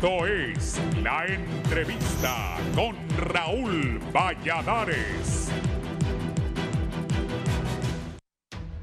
Esto es La Entrevista con Raúl Valladares.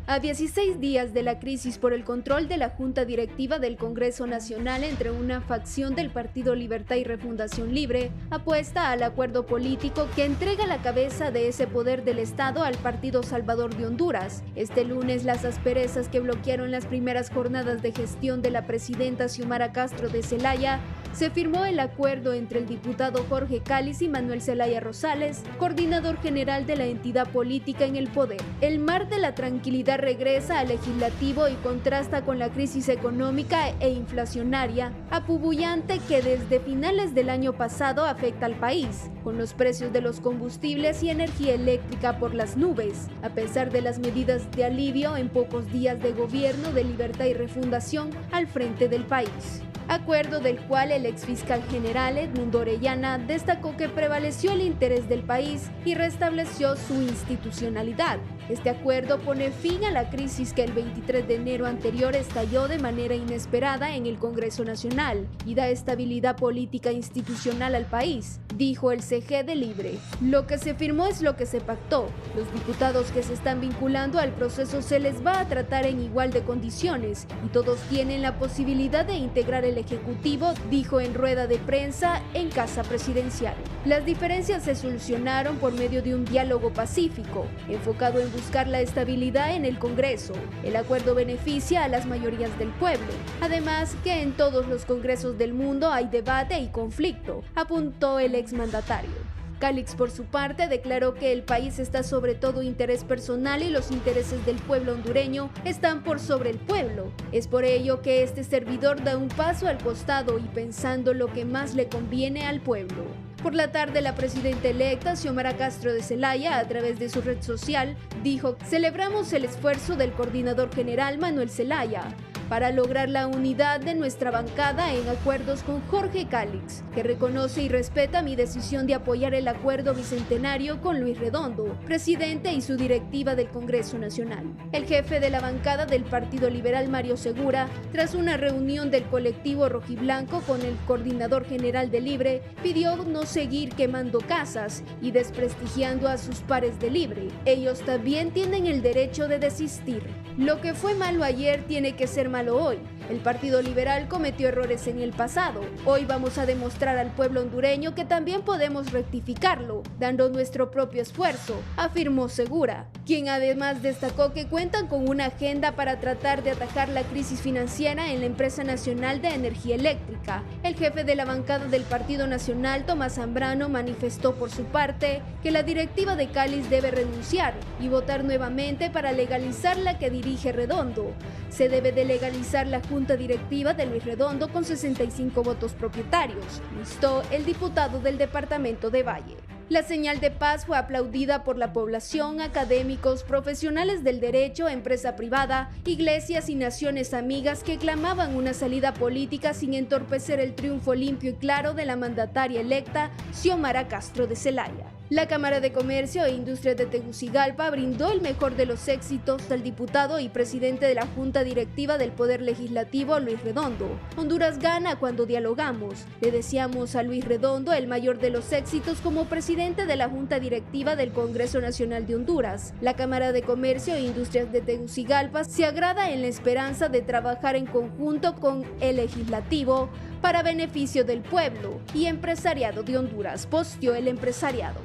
A 16 días de la crisis por el control de la Junta Directiva del Congreso Nacional entre una facción del Partido Libertad y Refundación Libre, apuesta al acuerdo político que entrega la cabeza de ese poder del Estado al Partido Salvador de Honduras. Este lunes, las asperezas que bloquearon las primeras jornadas de gestión de la presidenta Xiomara Castro de Zelaya, se firmó el acuerdo entre el diputado Jorge Cáliz y Manuel Zelaya Rosales, coordinador general de la entidad política en el poder. El mar de la tranquilidad regresa al legislativo y contrasta con la crisis económica e inflacionaria apabullante que desde finales del año pasado afecta al país, con los precios de los combustibles y energía eléctrica por las nubes. A pesar de las medidas de alivio en pocos días de gobierno de Libertad y Refundación al frente del país. Acuerdo del cual el exfiscal general Edmundo Orellana destacó que prevaleció el interés del país y restableció su institucionalidad. Este acuerdo pone fin a la crisis que el 23 de enero anterior estalló de manera inesperada en el Congreso Nacional y da estabilidad política e institucional al país, dijo el CG de Libre. Lo que se firmó es lo que se pactó. Los diputados que se están vinculando al proceso se les va a tratar en igual de condiciones y todos tienen la posibilidad de integrar el Ejecutivo, dijo en rueda de prensa en Casa Presidencial. Las diferencias se solucionaron por medio de un diálogo pacífico, enfocado en buscar la estabilidad en el Congreso. El acuerdo beneficia a las mayorías del pueblo. Además, que en todos los congresos del mundo hay debate y conflicto, apuntó el exmandatario. Cáliz, por su parte, declaró que el país está sobre todo interés personal y los intereses del pueblo hondureño están por sobre el pueblo. Es por ello que este servidor da un paso al costado y pensando lo que más le conviene al pueblo. Por la tarde, la presidenta electa, Xiomara Castro de Zelaya, a través de su red social, dijo: "Celebramos el esfuerzo del coordinador general Manuel Zelaya para lograr la unidad de nuestra bancada en acuerdos con Jorge Cáliz, que reconoce y respeta mi decisión de apoyar el acuerdo bicentenario con Luis Redondo, presidente y su directiva del Congreso Nacional". El jefe de la bancada del Partido Liberal, Mario Segura, tras una reunión del colectivo rojiblanco con el coordinador general de Libre, pidió no seguir quemando casas y desprestigiando a sus pares de Libre. Ellos también tienen el derecho de desistir. Lo que fue malo ayer tiene que ser malo hoy. El Partido Liberal cometió errores en el pasado. Hoy vamos a demostrar al pueblo hondureño que también podemos rectificarlo, dando nuestro propio esfuerzo, afirmó Segura, quien además destacó que cuentan con una agenda para tratar de atajar la crisis financiera en la empresa nacional de energía eléctrica. El jefe de la bancada del Partido Nacional, Tomás Zambrano, manifestó por su parte que la directiva de Cáliz debe renunciar y votar nuevamente para legalizar la que dirige Redondo. Se debe de legalizar la junta directiva de Luis Redondo con 65 votos propietarios, instó el diputado del departamento de Valle. La señal de paz fue aplaudida por la población, académicos, profesionales del derecho, empresa privada, iglesias y naciones amigas que clamaban una salida política sin entorpecer el triunfo limpio y claro de la mandataria electa Xiomara Castro de Zelaya. La Cámara de Comercio e Industrias de Tegucigalpa brindó el mejor de los éxitos al diputado y presidente de la Junta Directiva del Poder Legislativo, Luis Redondo. Honduras gana cuando dialogamos. Le deseamos a Luis Redondo el mayor de los éxitos como presidente de la Junta Directiva del Congreso Nacional de Honduras. La Cámara de Comercio e Industrias de Tegucigalpa se agrada en la esperanza de trabajar en conjunto con el Legislativo para beneficio del pueblo y empresariado de Honduras, posteó el empresariado.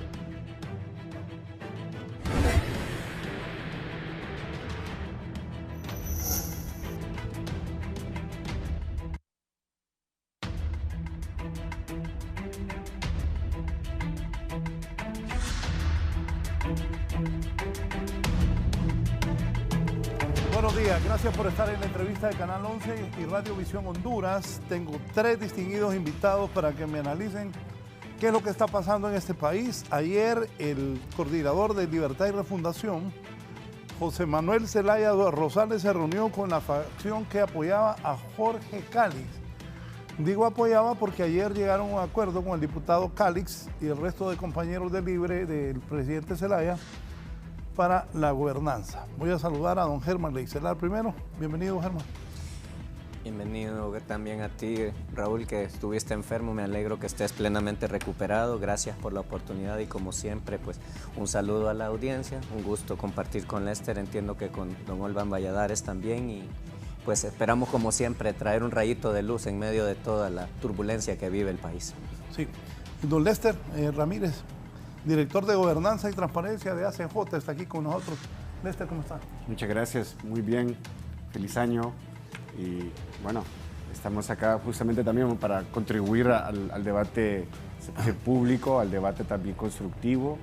Buenos días, gracias por estar en la entrevista de Canal 11 y Radio Visión Honduras. Tengo 3 distinguidos invitados para que me analicen qué es lo que está pasando en este país. Ayer el coordinador de Libertad y Refundación, José Manuel Zelaya Rosales, se reunió con la facción que apoyaba a Jorge Cáliz. Digo apoyaba porque ayer llegaron a un acuerdo con el diputado Cáliz y el resto de compañeros de Libre del presidente Zelaya para la gobernanza. Voy a saludar a don Germán Leixelar primero. Bienvenido, Germán. Bienvenido también a ti, Raúl, que estuviste enfermo. Me alegro que estés plenamente recuperado. Gracias por la oportunidad y como siempre, pues un saludo a la audiencia. Un gusto compartir con Lester. Entiendo que con don Olvan Valladares también y pues esperamos como siempre traer un rayito de luz en medio de toda la turbulencia que vive el país. Sí. Don Lester Ramírez, director de Gobernanza y Transparencia de ACJ, está aquí con nosotros. Lester, ¿cómo está? Muchas gracias, muy bien, feliz año y bueno, estamos acá justamente también para contribuir al debate público, al debate también constructivo.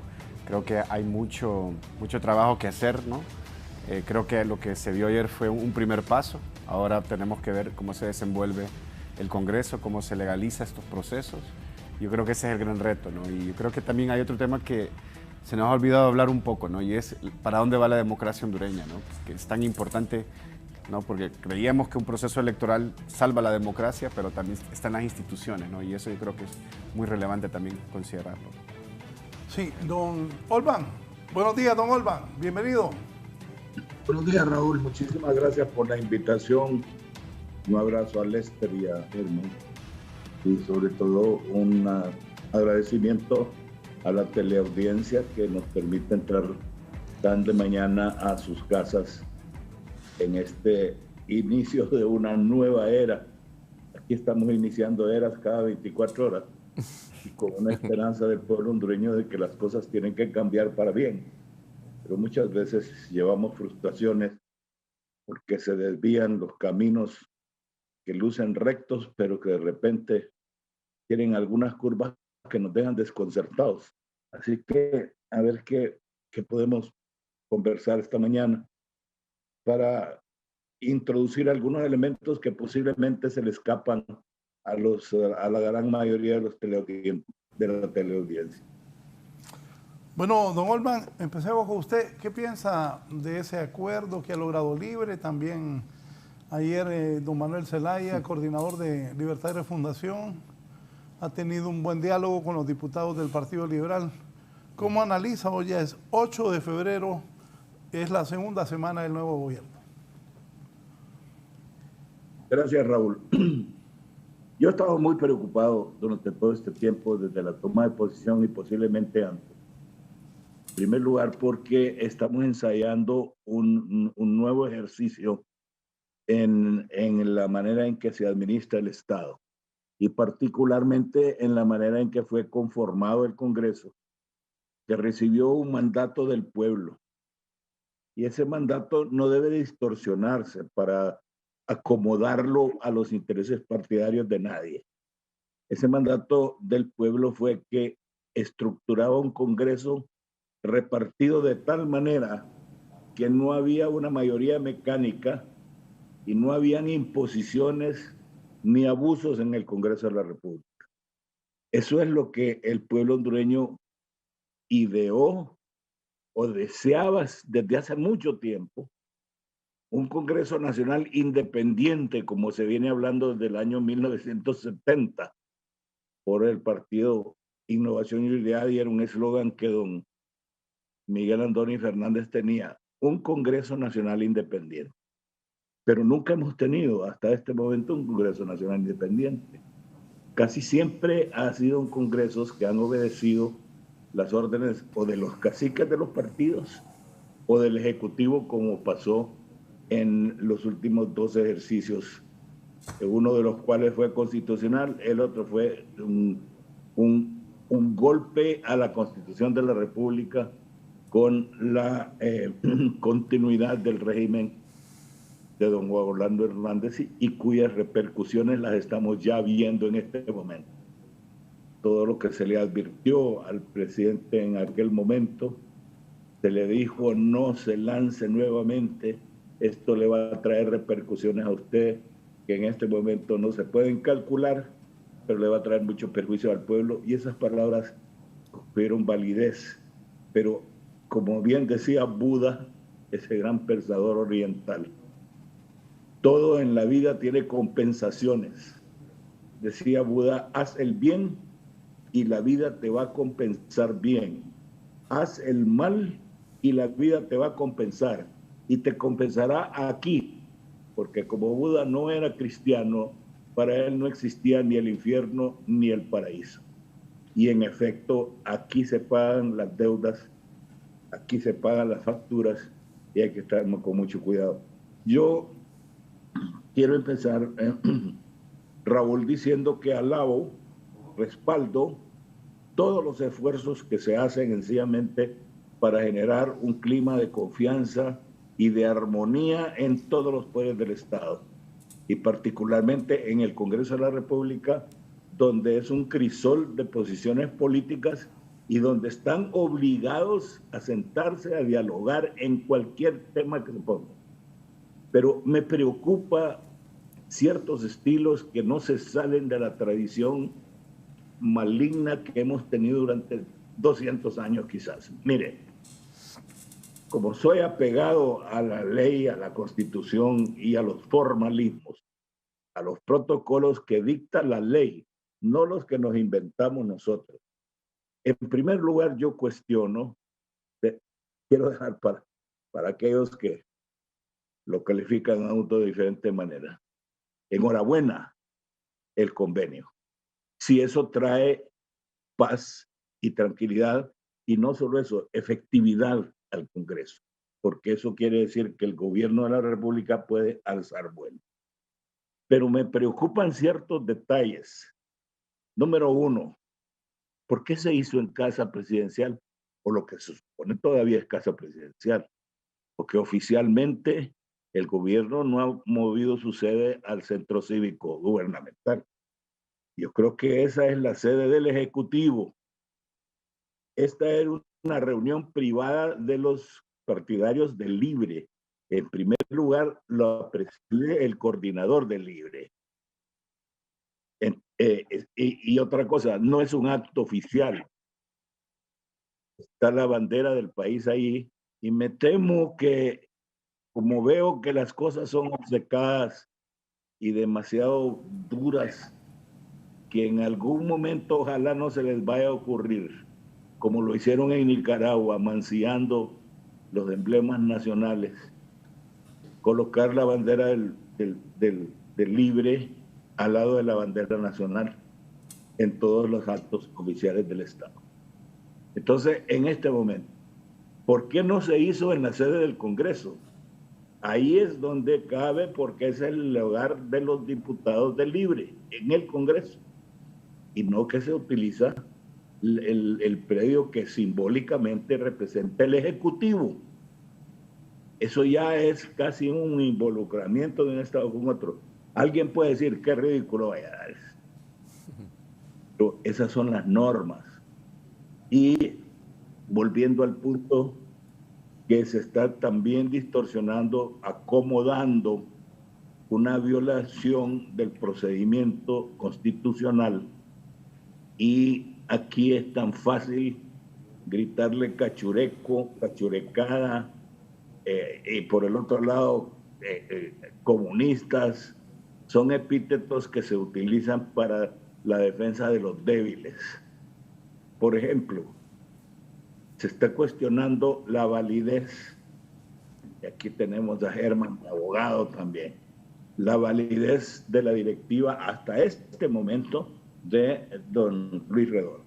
Creo que hay mucho trabajo que hacer, ¿no? Creo que lo que se vio ayer fue un primer paso. Ahora tenemos que ver cómo se desenvuelve el Congreso, cómo se legaliza estos procesos. Yo creo que ese es el gran reto, ¿no? Y yo creo que también hay otro tema que se nos ha olvidado hablar un poco, ¿no? Y es para dónde va la democracia hondureña, ¿no? Que es tan importante, ¿no? Porque creíamos que un proceso electoral salva la democracia, pero también están las instituciones, ¿no? Y eso yo creo que es muy relevante también considerarlo. Sí, don Olvan. Buenos días, don Olvan. Bienvenido. Buenos días, Raúl. Muchísimas gracias por la invitación. Un abrazo a Lester y a Herman. Y sobre todo un agradecimiento a la teleaudiencia que nos permite entrar tan de mañana a sus casas en este inicio de una nueva era. Aquí estamos iniciando eras cada 24 horas y con una esperanza del pueblo hondureño de que las cosas tienen que cambiar para bien. Pero muchas veces llevamos frustraciones porque se desvían los caminos que lucen rectos, pero que de repente tienen algunas curvas que nos dejan desconcertados. Así que a ver qué podemos conversar esta mañana para introducir algunos elementos que posiblemente se le escapan a la gran mayoría de la teleaudiencia. Bueno, don Olvan, empecemos con usted. ¿Qué piensa de ese acuerdo que ha logrado Libre? También ayer don Manuel Zelaya, coordinador de Libertad y Refundación, ha tenido un buen diálogo con los diputados del Partido Liberal. ¿Cómo analiza? Hoy ya es 8 de febrero, es la segunda semana del nuevo gobierno. Gracias, Raúl. Yo he estado muy preocupado durante todo este tiempo, desde la toma de posición y posiblemente antes. En primer lugar, porque estamos ensayando un nuevo ejercicio en la manera en que se administra el Estado y particularmente en la manera en que fue conformado el Congreso, que recibió un mandato del pueblo. Y ese mandato no debe distorsionarse para acomodarlo a los intereses partidarios de nadie. Ese mandato del pueblo fue que estructuraba un Congreso repartido de tal manera que no había una mayoría mecánica y no habían imposiciones ni abusos en el Congreso de la República. Eso es lo que el pueblo hondureño ideó o deseaba desde hace mucho tiempo, un Congreso Nacional independiente, como se viene hablando desde el año 1970 por el Partido Innovación y Unidad, y era un eslogan que don Miguel Antonio Fernández tenía, un Congreso Nacional independiente. Pero nunca hemos tenido hasta este momento un Congreso Nacional independiente. Casi siempre ha sido un congresos que han obedecido las órdenes o de los caciques de los partidos o del Ejecutivo, como pasó en los últimos 2 ejercicios, uno de los cuales fue constitucional, el otro fue un golpe a la Constitución de la República con la continuidad del régimen de don Juan Orlando Hernández y cuyas repercusiones las estamos ya viendo en este momento. Todo lo que se le advirtió al presidente en aquel momento, se le dijo no se lance nuevamente, esto le va a traer repercusiones a usted que en este momento no se pueden calcular, pero le va a traer mucho perjuicio al pueblo, y esas palabras tuvieron validez. Pero como bien decía Buda, ese gran pensador oriental, todo en la vida tiene compensaciones. Decía Buda, haz el bien y la vida te va a compensar bien. Haz el mal y la vida te va a compensar. Y te compensará aquí, porque como Buda no era cristiano, para él no existía ni el infierno ni el paraíso. Y en efecto, aquí se pagan las deudas, aquí se pagan las facturas y hay que estar con mucho cuidado. Yo quiero empezar, Raúl, diciendo que alabo, respaldo todos los esfuerzos que se hacen sencillamente para generar un clima de confianza y de armonía en todos los poderes del Estado, y particularmente en el Congreso de la República, donde es un crisol de posiciones políticas y donde están obligados a sentarse a dialogar en cualquier tema que se ponga. Pero me preocupa ciertos estilos que no se salen de la tradición maligna que hemos tenido durante 200 años quizás. Mire, como soy apegado a la ley, a la Constitución y a los formalismos, a los protocolos que dicta la ley, no los que nos inventamos nosotros. En primer lugar, yo cuestiono, quiero dejar para aquellos que lo califican a de diferente manera. Enhorabuena el convenio. Si eso trae paz y tranquilidad, y no solo eso, efectividad al Congreso, porque eso quiere decir que el gobierno de la República puede alzar vuelo. Pero me preocupan ciertos detalles. Número uno, ¿por qué se hizo en casa presidencial? O lo que se supone todavía es casa presidencial. Porque oficialmente el gobierno no ha movido su sede al centro cívico gubernamental. Yo creo que esa es la sede del Ejecutivo. Esta era una reunión privada de los partidarios del Libre. En primer lugar, lo preside el coordinador del Libre. Y otra cosa, no es un acto oficial. Está la bandera del país ahí, y me temo que, como veo que las cosas son obcecadas y demasiado duras, que en algún momento ojalá no se les vaya a ocurrir, como lo hicieron en Nicaragua, mancillando los emblemas nacionales, colocar la bandera del Libre al lado de la bandera nacional en todos los actos oficiales del Estado. Entonces, en este momento, ¿por qué no se hizo en la sede del Congreso? Ahí es donde cabe, porque es el hogar de los diputados del Libre, en el Congreso, y no que se utiliza el predio que simbólicamente representa el Ejecutivo. Eso ya es casi un involucramiento de un Estado con otro. Alguien puede decir, qué ridículo vaya a dar. Pero esas son las normas. Y volviendo al punto que se está también distorsionando, acomodando una violación del procedimiento constitucional, y aquí es tan fácil gritarle cachureco, cachurecada, y por el otro lado comunistas. Son epítetos que se utilizan para la defensa de los débiles. Por ejemplo, se está cuestionando la validez, y aquí tenemos a Germán, abogado también, la validez de la directiva hasta este momento de don Luis Redondo.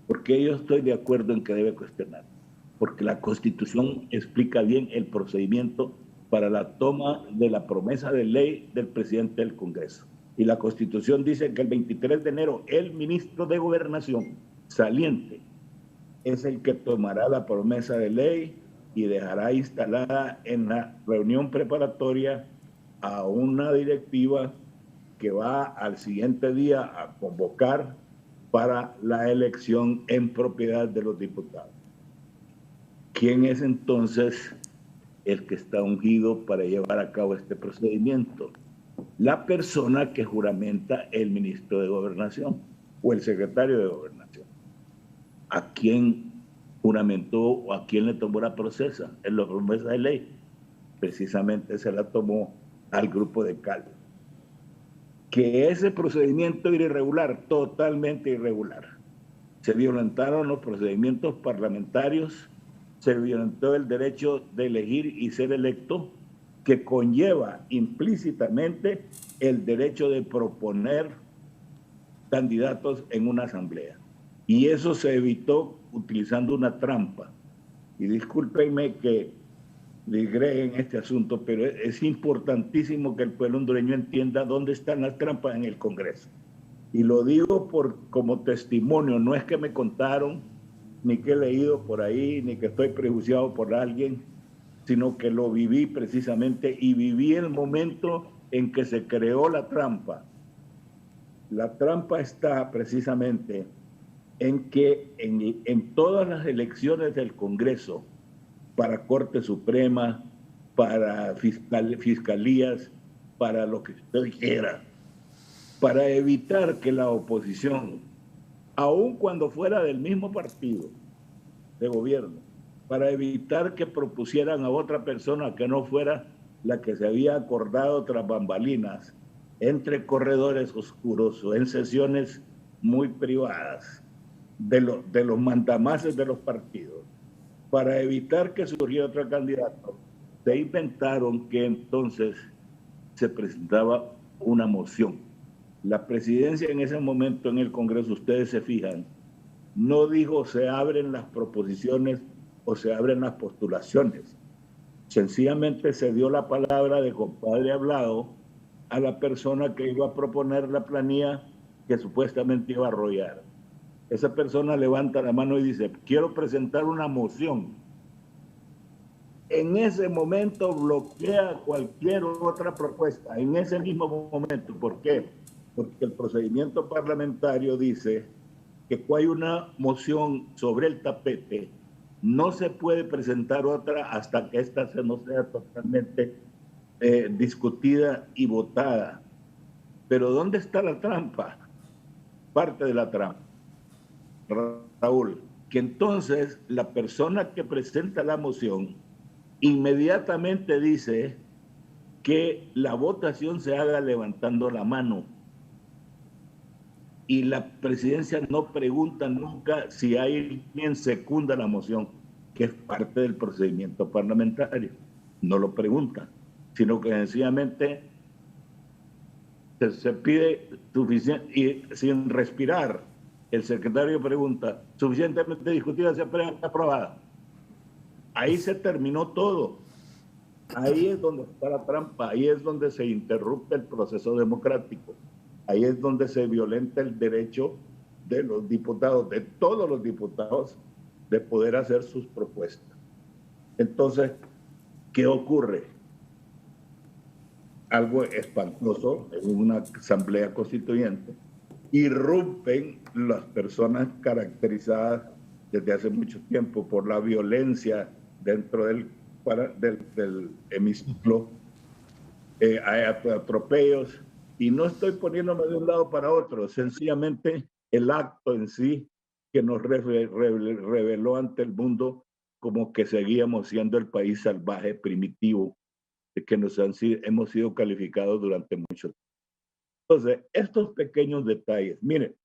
¿Por qué yo estoy de acuerdo en que debe cuestionar? Porque la Constitución explica bien el procedimiento para la toma de la promesa de ley del presidente del Congreso. Y la Constitución dice que el 23 de enero el ministro de Gobernación saliente es el que tomará la promesa de ley y dejará instalada en la reunión preparatoria a una directiva que va al siguiente día a convocar para la elección en propiedad de los diputados. ¿Quién es entonces el que está ungido para llevar a cabo este procedimiento? La persona que juramenta el ministro de Gobernación o el secretario de Gobernación. ¿A quién juramentó o a quién le tomó la promesa? En la promesa de ley, precisamente se la tomó al grupo de Cali. Que ese procedimiento era irregular, totalmente irregular. Se violentaron los procedimientos parlamentarios se violentó el derecho de elegir y ser electo, que conlleva implícitamente el derecho de proponer candidatos en una asamblea. Y eso se evitó utilizando una trampa. Y discúlpenme que digregue en este asunto, pero es importantísimo que el pueblo hondureño entienda dónde están las trampas en el Congreso. Y lo digo como testimonio, no es que me contaron, ni que he leído por ahí, ni que estoy prejuiciado por alguien, sino que lo viví precisamente y viví el momento en que se creó la trampa. La trampa está precisamente en que en todas las elecciones del Congreso, para Corte Suprema, para fiscalías, para lo que usted quiera, para evitar que la oposición, aun cuando fuera del mismo partido de gobierno, para evitar que propusieran a otra persona que no fuera la que se había acordado tras bambalinas, entre corredores oscuros o en sesiones muy privadas de los mandamases de los partidos, para evitar que surgiera otro candidato, se inventaron que entonces se presentaba una moción. La presidencia en ese momento en el Congreso, ustedes se fijan, no dijo se abren las proposiciones o se abren las postulaciones. Sencillamente se dio la palabra de compadre hablado a la persona que iba a proponer la planilla que supuestamente iba a arrollar. Esa persona levanta la mano y dice, quiero presentar una moción. En ese momento bloquea cualquier otra propuesta, en ese mismo momento. ¿Por qué? Porque el procedimiento parlamentario dice que cuando hay una moción sobre el tapete, no se puede presentar otra hasta que ésta no sea totalmente discutida y votada. Pero ¿dónde está la trampa? Parte de la trampa, Raúl, que entonces la persona que presenta la moción inmediatamente dice que la votación se haga levantando la mano. Y la presidencia no pregunta nunca si hay quien secunda la moción, que es parte del procedimiento parlamentario. No lo pregunta, sino que sencillamente se pide suficiente, y sin respirar, el secretario pregunta, suficientemente discutida, se aprobada. Ahí se terminó todo. Ahí es donde está la trampa, ahí es donde se interrumpe el proceso democrático. Ahí es donde se violenta el derecho de los diputados, de todos los diputados, de poder hacer sus propuestas. Entonces, ¿qué ocurre? Algo espantoso en una asamblea constituyente. Irrumpen las personas caracterizadas desde hace mucho tiempo por la violencia dentro del hemiciclo. Hay atropellos, y no estoy poniéndome de un lado para otro, sencillamente el acto en sí que nos reveló ante el mundo como que seguíamos siendo el país salvaje, primitivo, de que hemos sido calificados durante mucho tiempo. Entonces, estos pequeños detalles, miren,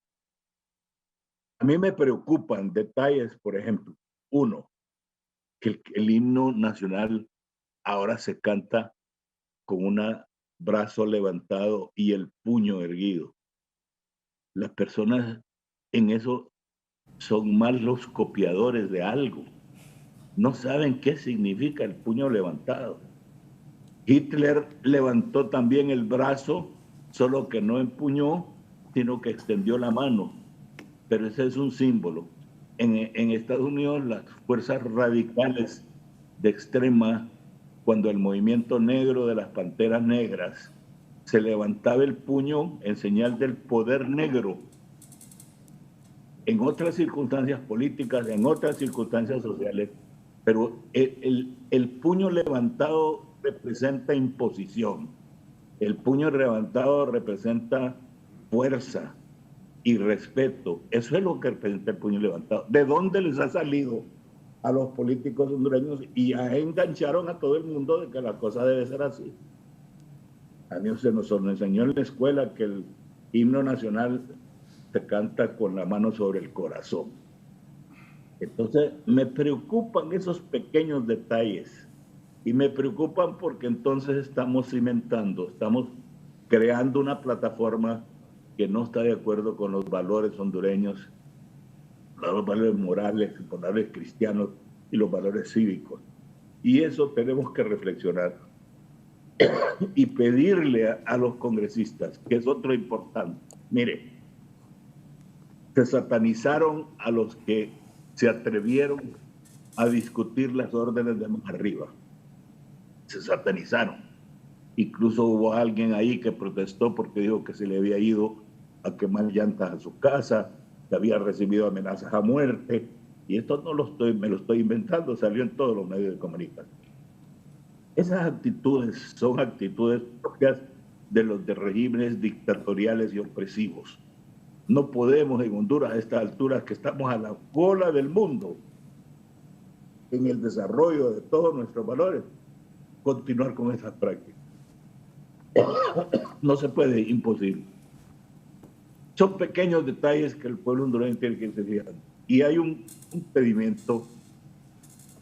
a mí me preocupan detalles, por ejemplo, uno, que el himno nacional ahora se canta con un brazo levantado y el puño erguido. Las personas en eso son más los copiadores de algo. No saben qué significa el puño levantado. Hitler levantó también el brazo, solo que no empuñó, sino que extendió la mano. Pero ese es un símbolo. En Estados Unidos, las fuerzas radicales de extrema, cuando el movimiento negro de las Panteras Negras se levantaba el puño en señal del poder negro, en otras circunstancias políticas, en otras circunstancias sociales, pero el puño levantado representa imposición, el puño levantado representa fuerza y respeto. Eso es lo que representa el puño levantado. ¿De dónde les ha salido a los políticos hondureños? Y ya engancharon a todo el mundo de que la cosa debe ser así. A mí se nos enseñó en la escuela que el himno nacional se canta con la mano sobre el corazón. Entonces, me preocupan esos pequeños detalles y me preocupan porque entonces estamos cimentando, estamos creando una plataforma que no está de acuerdo con los valores hondureños, los valores morales, los valores cristianos y los valores cívicos. Y eso tenemos que reflexionar y pedirle a los congresistas, que es otro importante. Mire, se satanizaron a los que se atrevieron a discutir las órdenes de más arriba. Se satanizaron. Incluso hubo alguien ahí que protestó porque dijo que se le había ido a quemar llantas a su casa, que había recibido amenazas a muerte. Y esto no me lo estoy inventando, salió en todos los medios de comunicación. Esas actitudes son actitudes propias de los de regímenes dictatoriales y opresivos. No podemos en Honduras, a estas alturas que estamos a la cola del mundo en el desarrollo de todos nuestros valores, continuar con esas prácticas. No se puede, imposible. Son pequeños detalles que el pueblo hondureño tiene que irse fijando. Y hay un pedimento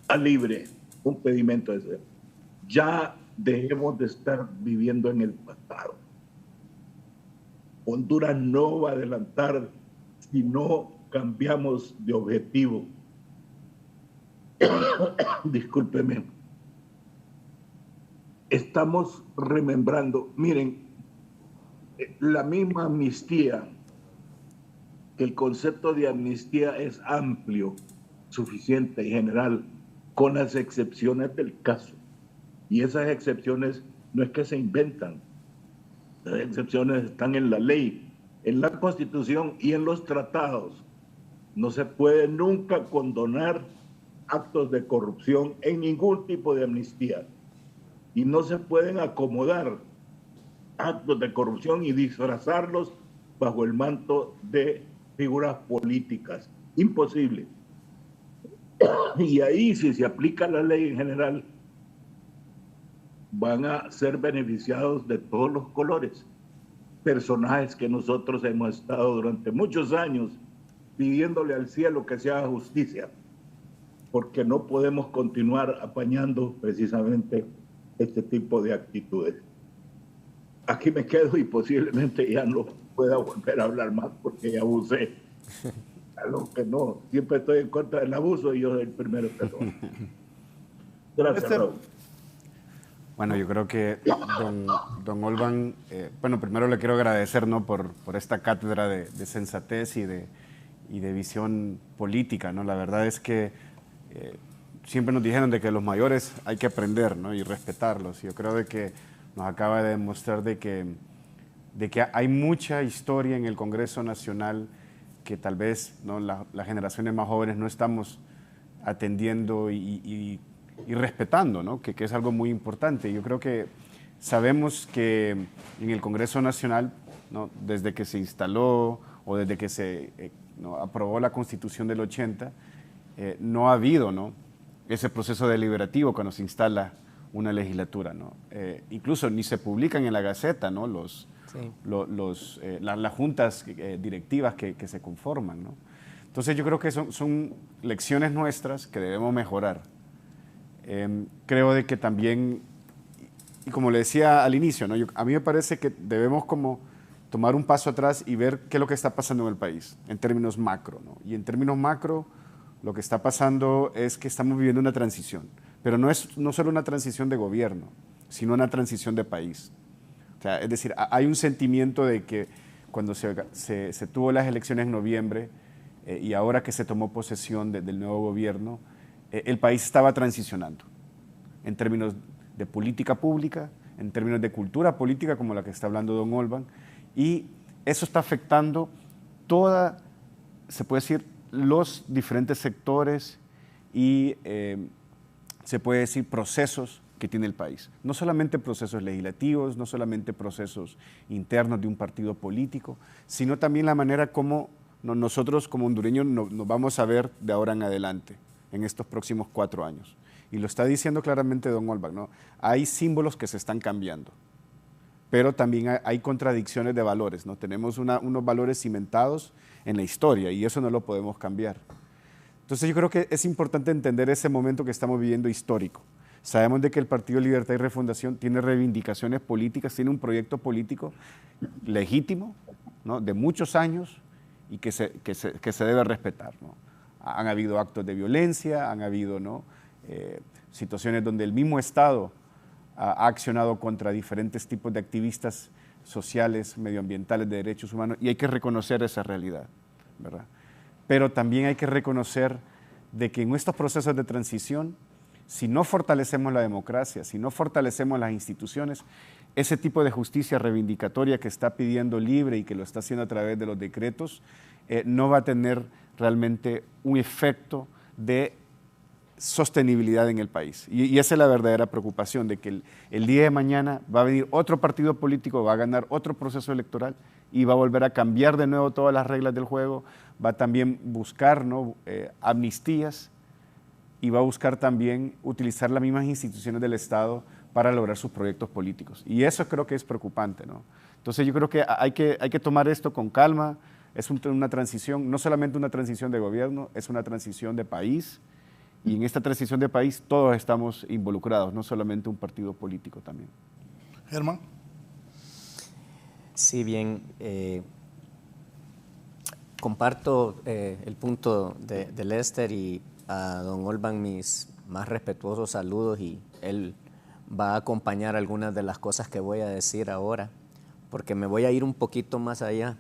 a libre, un pedimento de ser. Ya dejemos de estar viviendo en el pasado. Honduras no va a adelantar si no cambiamos de objetivo. Discúlpeme. Estamos remembrando, miren, la misma amnistía, que el concepto de amnistía es amplio, suficiente y general, con las excepciones del caso. Y esas excepciones no es que se inventan, las excepciones están en la ley, en la Constitución y en los tratados. No se puede nunca condonar actos de corrupción en ningún tipo de amnistía. Y no se pueden acomodar actos de corrupción y disfrazarlos bajo el manto de figuras políticas. Imposible. Y ahí, si se aplica la ley en general, van a ser beneficiados de todos los colores. Personajes que nosotros hemos estado durante muchos años pidiéndole al cielo que se haga justicia, porque no podemos continuar apañando precisamente este tipo de actitudes. Aquí me quedo y posiblemente ya no pueda volver a hablar más porque ya abusé. A lo que no, siempre estoy en contra del abuso y yo soy el primero que lo. Gracias, Raúl. Bueno, yo creo que don Olvan, bueno, primero le quiero agradecer, ¿no?, por esta cátedra de sensatez y de visión política, ¿no? La verdad es que siempre nos dijeron de que los mayores hay que aprender, ¿no?, y respetarlos. Yo creo de que nos acaba de demostrar de que hay mucha historia en el Congreso Nacional que tal vez, ¿no?, las generaciones más jóvenes no estamos atendiendo y respetando, ¿no?, que es algo muy importante. Yo creo que sabemos que en el Congreso Nacional, ¿no?, desde que se instaló o desde que se ¿no?, aprobó la Constitución del 80, no ha habido, ¿no?, ese proceso deliberativo cuando se instala una legislatura, ¿no? Incluso ni se publican en la Gaceta, ¿no?, las juntas directivas que se conforman, ¿no? Entonces yo creo que son lecciones nuestras que debemos mejorar. Creo de que también, y como le decía al inicio, ¿no?, a mí me parece que debemos como tomar un paso atrás y ver qué es lo que está pasando en el país, en términos macro, ¿no? Y en términos macro, lo que está pasando es que estamos viviendo una transición, pero no solo una transición de gobierno, sino una transición de país. O sea, es decir, hay un sentimiento de que cuando se tuvo las elecciones en noviembre y ahora que se tomó posesión del nuevo gobierno, el país estaba transicionando en términos de política pública, en términos de cultura política, como la que está hablando don Olvan, y eso está afectando se puede decir, los diferentes sectores y se puede decir procesos que tiene el país. No solamente procesos legislativos, no solamente procesos internos de un partido político, sino también la manera como nosotros como hondureños nos vamos a ver de ahora en adelante, en estos próximos 4 años. Y lo está diciendo claramente don Olvan, ¿no? Hay símbolos que se están cambiando, pero también hay contradicciones de valores, ¿no? Tenemos unos valores cimentados en la historia y eso no lo podemos cambiar. Entonces yo creo que es importante entender ese momento que estamos viviendo histórico. Sabemos de que el Partido Libertad y Refundación tiene reivindicaciones políticas, tiene un proyecto político legítimo, ¿no?, de muchos años y que se debe respetar, ¿no? Han habido actos de violencia, han habido, ¿no?, situaciones donde el mismo Estado ha accionado contra diferentes tipos de activistas sociales, medioambientales, de derechos humanos, y hay que reconocer esa realidad, ¿verdad? Pero también hay que reconocer de que en estos procesos de transición, si no fortalecemos la democracia, si no fortalecemos las instituciones, ese tipo de justicia reivindicatoria que está pidiendo Libre y que lo está haciendo a través de los decretos, no va a tener realmente un efecto de sostenibilidad en el país. Y esa es la verdadera preocupación, de que el día de mañana va a venir otro partido político, va a ganar otro proceso electoral y va a volver a cambiar de nuevo todas las reglas del juego, va a también buscar, ¿no?, amnistías, y va a buscar también utilizar las mismas instituciones del Estado para lograr sus proyectos políticos. Y eso creo que es preocupante, ¿no? Entonces yo creo que hay que tomar esto con calma. Es una transición, no solamente una transición de gobierno, es una transición de país. Y en esta transición de país todos estamos involucrados, no solamente un partido político también. Germán. Sí, bien. Comparto el punto de Lester, y a don Olban mis más respetuosos saludos, y él va a acompañar algunas de las cosas que voy a decir ahora, porque me voy a ir un poquito más allá.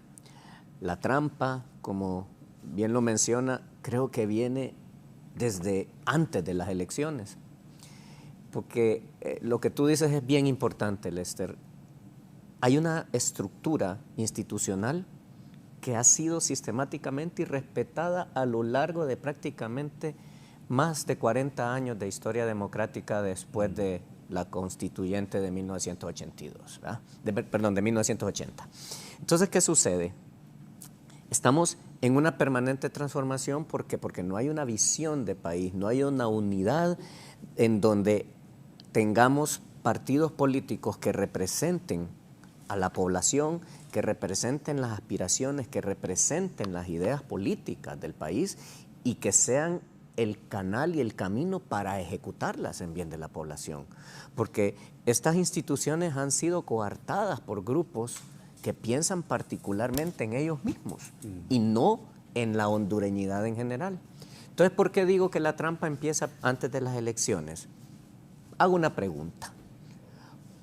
La trampa, como bien lo menciona, creo que viene desde antes de las elecciones, porque lo que tú dices es bien importante, Lester. Hay una estructura institucional que ha sido sistemáticamente irrespetada a lo largo de prácticamente más de 40 años de historia democrática después de la constituyente de 1982, ¿verdad? De 1980. Entonces, ¿qué sucede? Estamos en una permanente transformación porque no hay una visión de país, no hay una unidad en donde tengamos partidos políticos que representen a la población, que representen las aspiraciones, que representen las ideas políticas del país y que sean el canal y el camino para ejecutarlas en bien de la población. Porque estas instituciones han sido coartadas por grupos que piensan particularmente en ellos mismos y no en la hondureñidad en general. Entonces, ¿por qué digo que la trampa empieza antes de las elecciones? Hago una pregunta.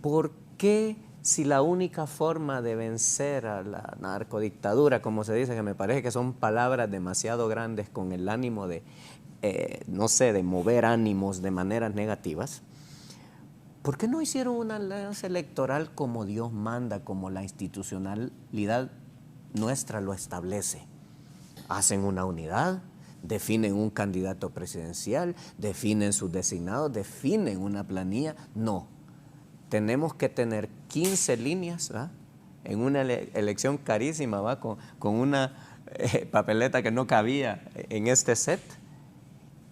¿Por qué, si la única forma de vencer a la narcodictadura, como se dice, que me parece que son palabras demasiado grandes con el ánimo de, no sé, de mover ánimos de maneras negativas, ¿por qué no hicieron una alianza electoral como Dios manda, como la institucionalidad nuestra lo establece? Hacen una unidad, definen un candidato presidencial, definen sus designados, definen una planilla. No, tenemos que tener 15 líneas, ¿verdad?, en una elección carísima, ¿va?, con una papeleta que no cabía en este set.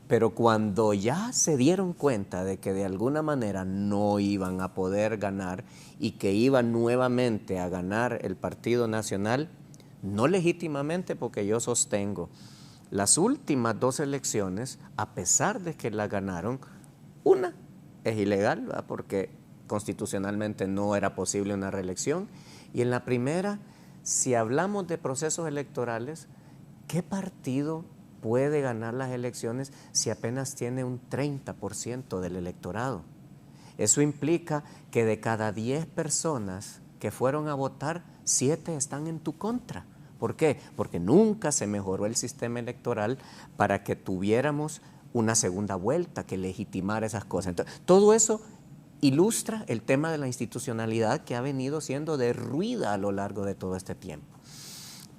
Pero cuando ya se dieron cuenta de que de alguna manera no iban a poder ganar y que iba nuevamente a ganar el Partido Nacional, no legítimamente, porque yo sostengo, las últimas 2 elecciones, a pesar de que las ganaron, una es ilegal, ¿verdad?, porque constitucionalmente no era posible una reelección, y en la primera, si hablamos de procesos electorales, ¿qué partido puede ganar las elecciones si apenas tiene un 30% del electorado? Eso implica que de cada 10 personas que fueron a votar, 7 están en tu contra. ¿Por qué? Porque nunca se mejoró el sistema electoral para que tuviéramos una segunda vuelta que legitimara esas cosas. Entonces, todo eso ilustra el tema de la institucionalidad que ha venido siendo derruida a lo largo de todo este tiempo.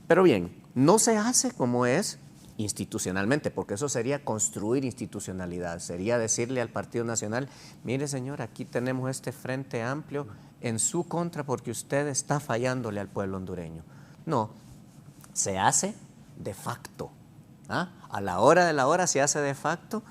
Pero bien, no se hace como es institucionalmente, porque eso sería construir institucionalidad, sería decirle al Partido Nacional, mire señor, aquí tenemos este frente amplio en su contra porque usted está fallándole al pueblo hondureño. No, se hace de facto. ¿Ah? A la hora de la hora se hace de facto.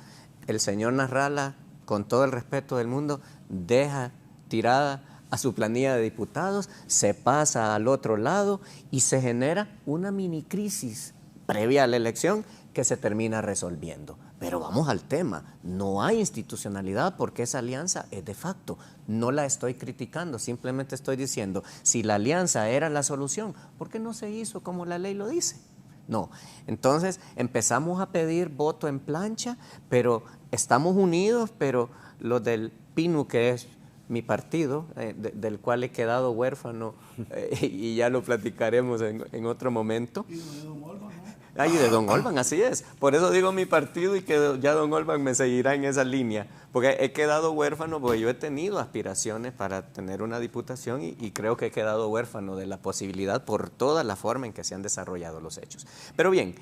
El señor Nasralla, con todo el respeto del mundo, deja tirada a su planilla de diputados, se pasa al otro lado y se genera una mini crisis previa a la elección que se termina resolviendo. Pero vamos al tema, no hay institucionalidad porque esa alianza es de facto. No la estoy criticando, simplemente estoy diciendo, si la alianza era la solución, ¿por qué no se hizo como la ley lo dice? No, entonces empezamos a pedir voto en plancha, pero estamos unidos, pero los del PINU, que es mi partido, del cual he quedado huérfano, y ya lo platicaremos en otro momento. Y de don Olban, así es. Por eso digo mi partido y que ya don Olban me seguirá en esa línea. Porque he quedado huérfano, porque yo he tenido aspiraciones para tener una diputación y creo que he quedado huérfano de la posibilidad por toda la forma en que se han desarrollado los hechos. Pero bien,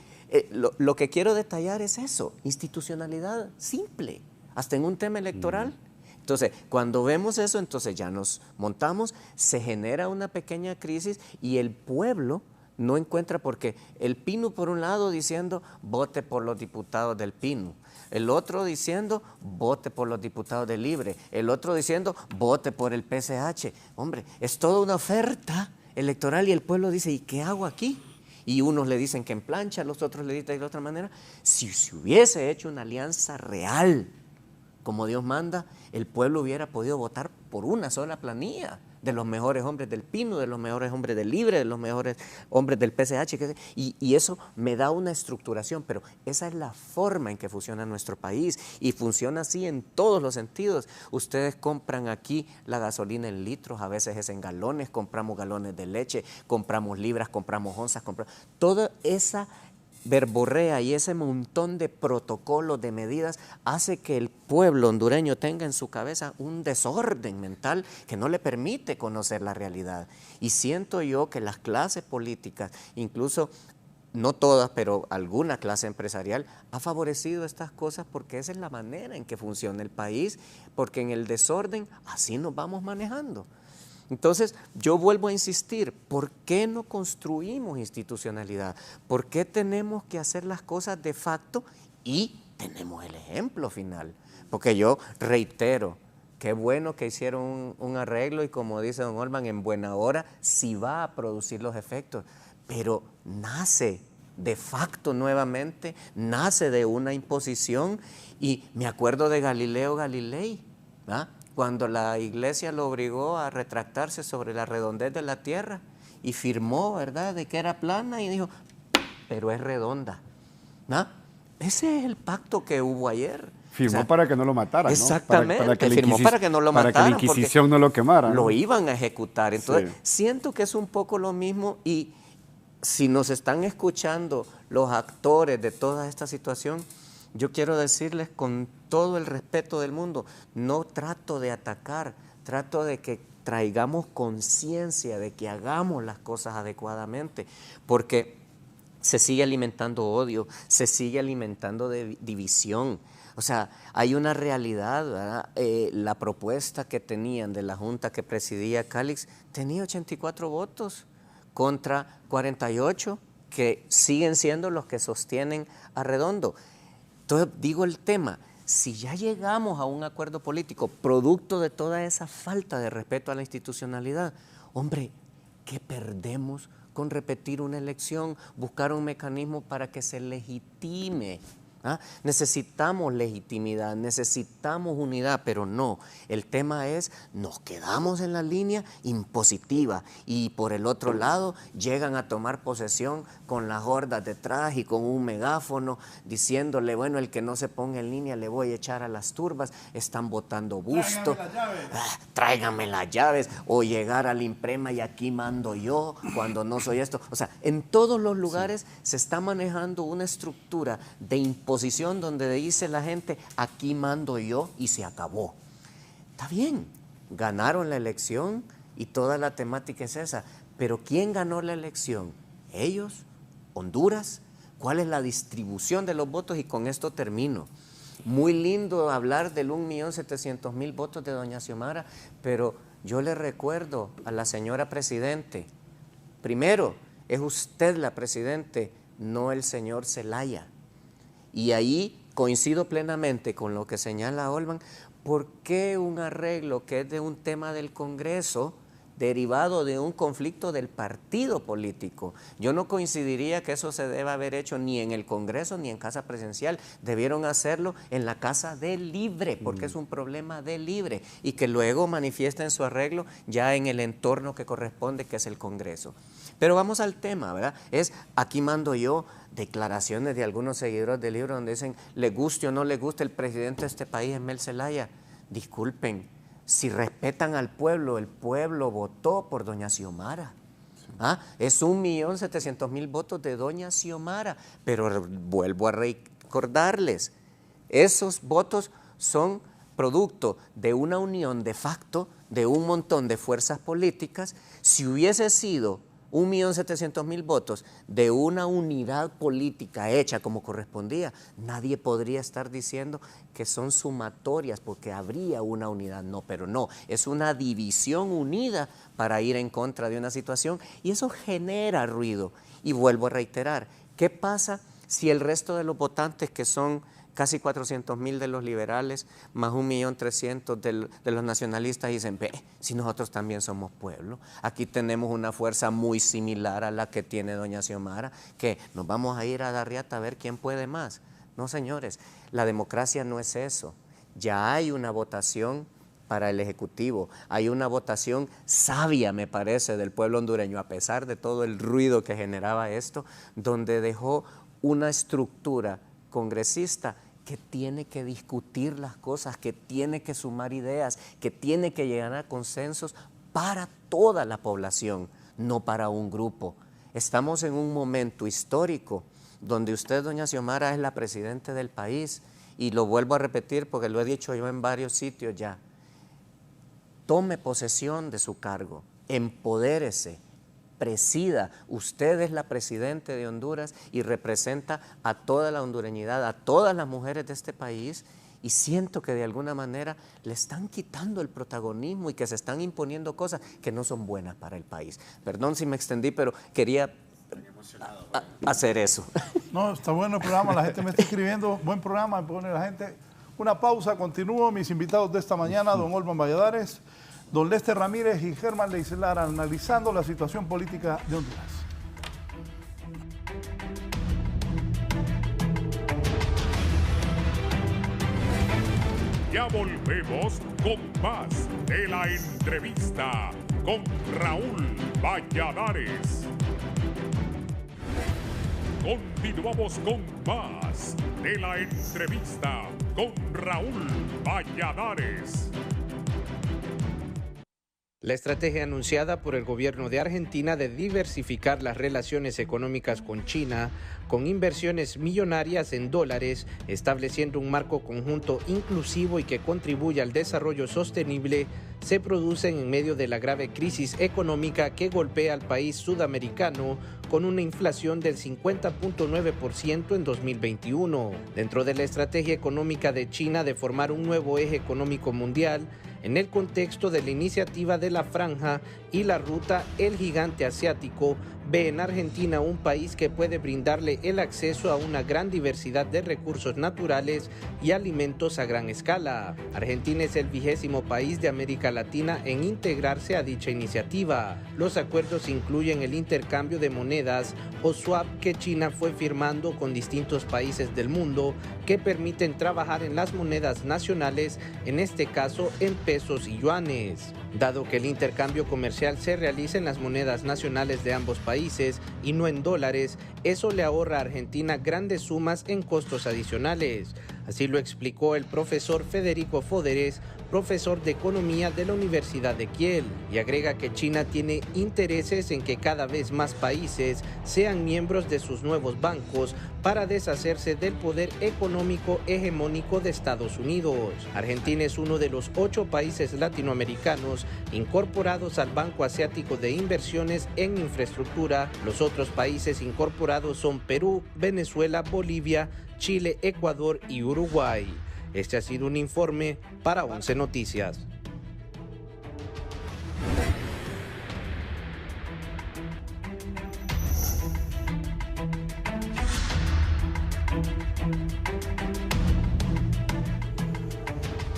lo que quiero detallar es eso, institucionalidad simple, hasta en un tema electoral. Entonces, cuando vemos eso, entonces ya nos montamos, se genera una pequeña crisis y el pueblo no encuentra, porque el PINU por un lado diciendo vote por los diputados del PINU, el otro diciendo vote por los diputados del Libre, el otro diciendo vote por el PCH. Hombre, es toda una oferta electoral y el pueblo dice, ¿y qué hago aquí? Y unos le dicen que en plancha, los otros le dicen de otra manera. Si se hubiese hecho una alianza real, como Dios manda, el pueblo hubiera podido votar por una sola planilla de los mejores hombres del PINU, de los mejores hombres del Libre, de los mejores hombres del PCH, y eso me da una estructuración, pero esa es la forma en que funciona nuestro país, y funciona así en todos los sentidos. Ustedes compran aquí la gasolina en litros, a veces es en galones, compramos galones de leche, compramos libras, compramos onzas, toda esa verborrea y ese montón de protocolos, de medidas, hace que el pueblo hondureño tenga en su cabeza un desorden mental que no le permite conocer la realidad. Y siento yo que las clases políticas, incluso no todas, pero alguna clase empresarial, ha favorecido estas cosas porque esa es la manera en que funciona el país, porque en el desorden así nos vamos manejando. Entonces, yo vuelvo a insistir, ¿por qué no construimos institucionalidad? ¿Por qué tenemos que hacer las cosas de facto y tenemos el ejemplo final? Porque yo reitero, qué bueno que hicieron un arreglo y como dice don Olman, en buena hora sí va a producir los efectos, pero nace de facto nuevamente, nace de una imposición y me acuerdo de Galileo Galilei, ¿verdad? Cuando la iglesia lo obligó a retractarse sobre la redondez de la tierra y firmó, ¿verdad?, de que era plana y dijo, pero es redonda, ¿no? Ese es el pacto que hubo ayer. Firmó para que no lo mataran, exactamente, ¿no? firmó para que no lo mataran. Para que la Inquisición no lo quemara, ¿no? Lo iban a ejecutar. Entonces, sí, siento que es un poco lo mismo y si nos están escuchando los actores de toda esta situación, yo quiero decirles con todo el respeto del mundo, no trato de atacar, trato de que traigamos conciencia de que hagamos las cosas adecuadamente, porque se sigue alimentando odio, se sigue alimentando de división. O sea, hay una realidad, ¿verdad? La propuesta que tenían de la junta que presidía Calix tenía 84 votos contra 48 que siguen siendo los que sostienen a Redondo. Entonces, digo el tema, si ya llegamos a un acuerdo político producto de toda esa falta de respeto a la institucionalidad, hombre, ¿qué perdemos con repetir una elección, buscar un mecanismo para que se legitime? ¿Ah? Necesitamos legitimidad, necesitamos unidad, pero no, el tema es, nos quedamos en la línea impositiva y por el otro lado llegan a tomar posesión con las hordas detrás y con un megáfono diciéndole, bueno, el que no se ponga en línea le voy a echar a las turbas, están botando busto, tráigame las llaves, o llegar al Imprema y aquí mando yo cuando no soy esto. O sea, en todos los lugares se está manejando una estructura de imposición donde dice la gente, aquí mando yo y se acabó. Está bien, ganaron la elección y toda la temática es esa, pero ¿quién ganó la elección? ¿Ellos? ¿Honduras? ¿Cuál es la distribución de los votos? Y con esto termino. Muy lindo hablar del 1.700.000 votos de doña Xiomara, pero yo le recuerdo a la señora Presidente, primero, es usted la Presidente, no el señor Zelaya. Y ahí coincido plenamente con lo que señala Olman, ¿por qué un arreglo que es de un tema del Congreso derivado de un conflicto del partido político. Yo no coincidiría que eso se deba haber hecho ni en el Congreso ni en Casa Presidencial. Debieron hacerlo en la Casa del Libre, porque es un problema del Libre, y que luego manifiesten su arreglo ya en el entorno que corresponde, que es el Congreso. Pero vamos al tema, ¿verdad? Aquí mando yo declaraciones de algunos seguidores del Libre donde dicen, le guste o no le guste el presidente de este país, es Mel Zelaya. Disculpen, si respetan al pueblo, el pueblo votó por doña Xiomara. Es 1.700.000 votos de doña Xiomara, pero vuelvo a recordarles, esos votos son producto de una unión de facto de un montón de fuerzas políticas. Si hubiese sido 1.700.000 votos de una unidad política hecha como correspondía, nadie podría estar diciendo que son sumatorias porque habría una unidad. No, pero no, es una división unida para ir en contra de una situación y eso genera ruido. Y vuelvo a reiterar, ¿qué pasa si el resto de los votantes, que son casi 400.000 de los liberales, más 1.300.000 de los nacionalistas, dicen, ve, si nosotros también somos pueblo, aquí tenemos una fuerza muy similar a la que tiene doña Xiomara, que nos vamos a ir a Darriata a ver quién puede más? No, señores, la democracia no es eso. Ya hay una votación para el Ejecutivo, hay una votación sabia, me parece, del pueblo hondureño, a pesar de todo el ruido que generaba esto, donde dejó una estructura congresista que tiene que discutir las cosas, que tiene que sumar ideas, que tiene que llegar a consensos para toda la población, no para un grupo. Estamos en un momento histórico donde usted, doña Xiomara, es la presidenta del país, y lo vuelvo a repetir porque lo he dicho yo en varios sitios ya. Tome posesión de su cargo, empodérese, presida. Usted es la presidenta de Honduras y representa a toda la hondureñidad, a todas las mujeres de este país, y siento que de alguna manera le están quitando el protagonismo y que se están imponiendo cosas que no son buenas para el país. Perdón si me extendí, pero quería hacer eso. No, está bueno el programa, la gente me está escribiendo, buen programa, me pone la gente. Una pausa, continúo. Mis invitados de esta mañana, don Olman Valladares, don Lester Ramírez y Germán Leicelar, analizando la situación política de Honduras. Ya volvemos con más de la entrevista con Raúl Valladares. Continuamos con más de la entrevista con Raúl Valladares. La estrategia anunciada por el gobierno de Argentina de diversificar las relaciones económicas con China, con inversiones millonarias en dólares, estableciendo un marco conjunto inclusivo y que contribuya al desarrollo sostenible, se producen en medio de la grave crisis económica que golpea al país sudamericano con una inflación del 50.9% en 2021. Dentro de la estrategia económica de China de formar un nuevo eje económico mundial, en el contexto de la iniciativa de la Franja y la Ruta El Gigante Asiático, ve en Argentina un país que puede brindarle el acceso a una gran diversidad de recursos naturales y alimentos a gran escala. Argentina es el 20º país de América Latina en integrarse a dicha iniciativa. Los acuerdos incluyen el intercambio de monedas o swap que China fue firmando con distintos países del mundo que permiten trabajar en las monedas nacionales, en este caso en pesos y yuanes. Dado que el intercambio comercial se realiza en las monedas nacionales de ambos países y no en dólares, eso le ahorra a Argentina grandes sumas en costos adicionales. Así lo explicó el profesor Federico Foderes, profesor de Economía de la Universidad de Kiel, y agrega que China tiene intereses en que cada vez más países sean miembros de sus nuevos bancos para deshacerse del poder económico hegemónico de Estados Unidos. Argentina es uno de los 8 países latinoamericanos incorporados al Banco Asiático de Inversiones en Infraestructura. Los otros países incorporados son Perú, Venezuela, Bolivia, Chile, Ecuador y Uruguay. Este ha sido un informe para 11 Noticias.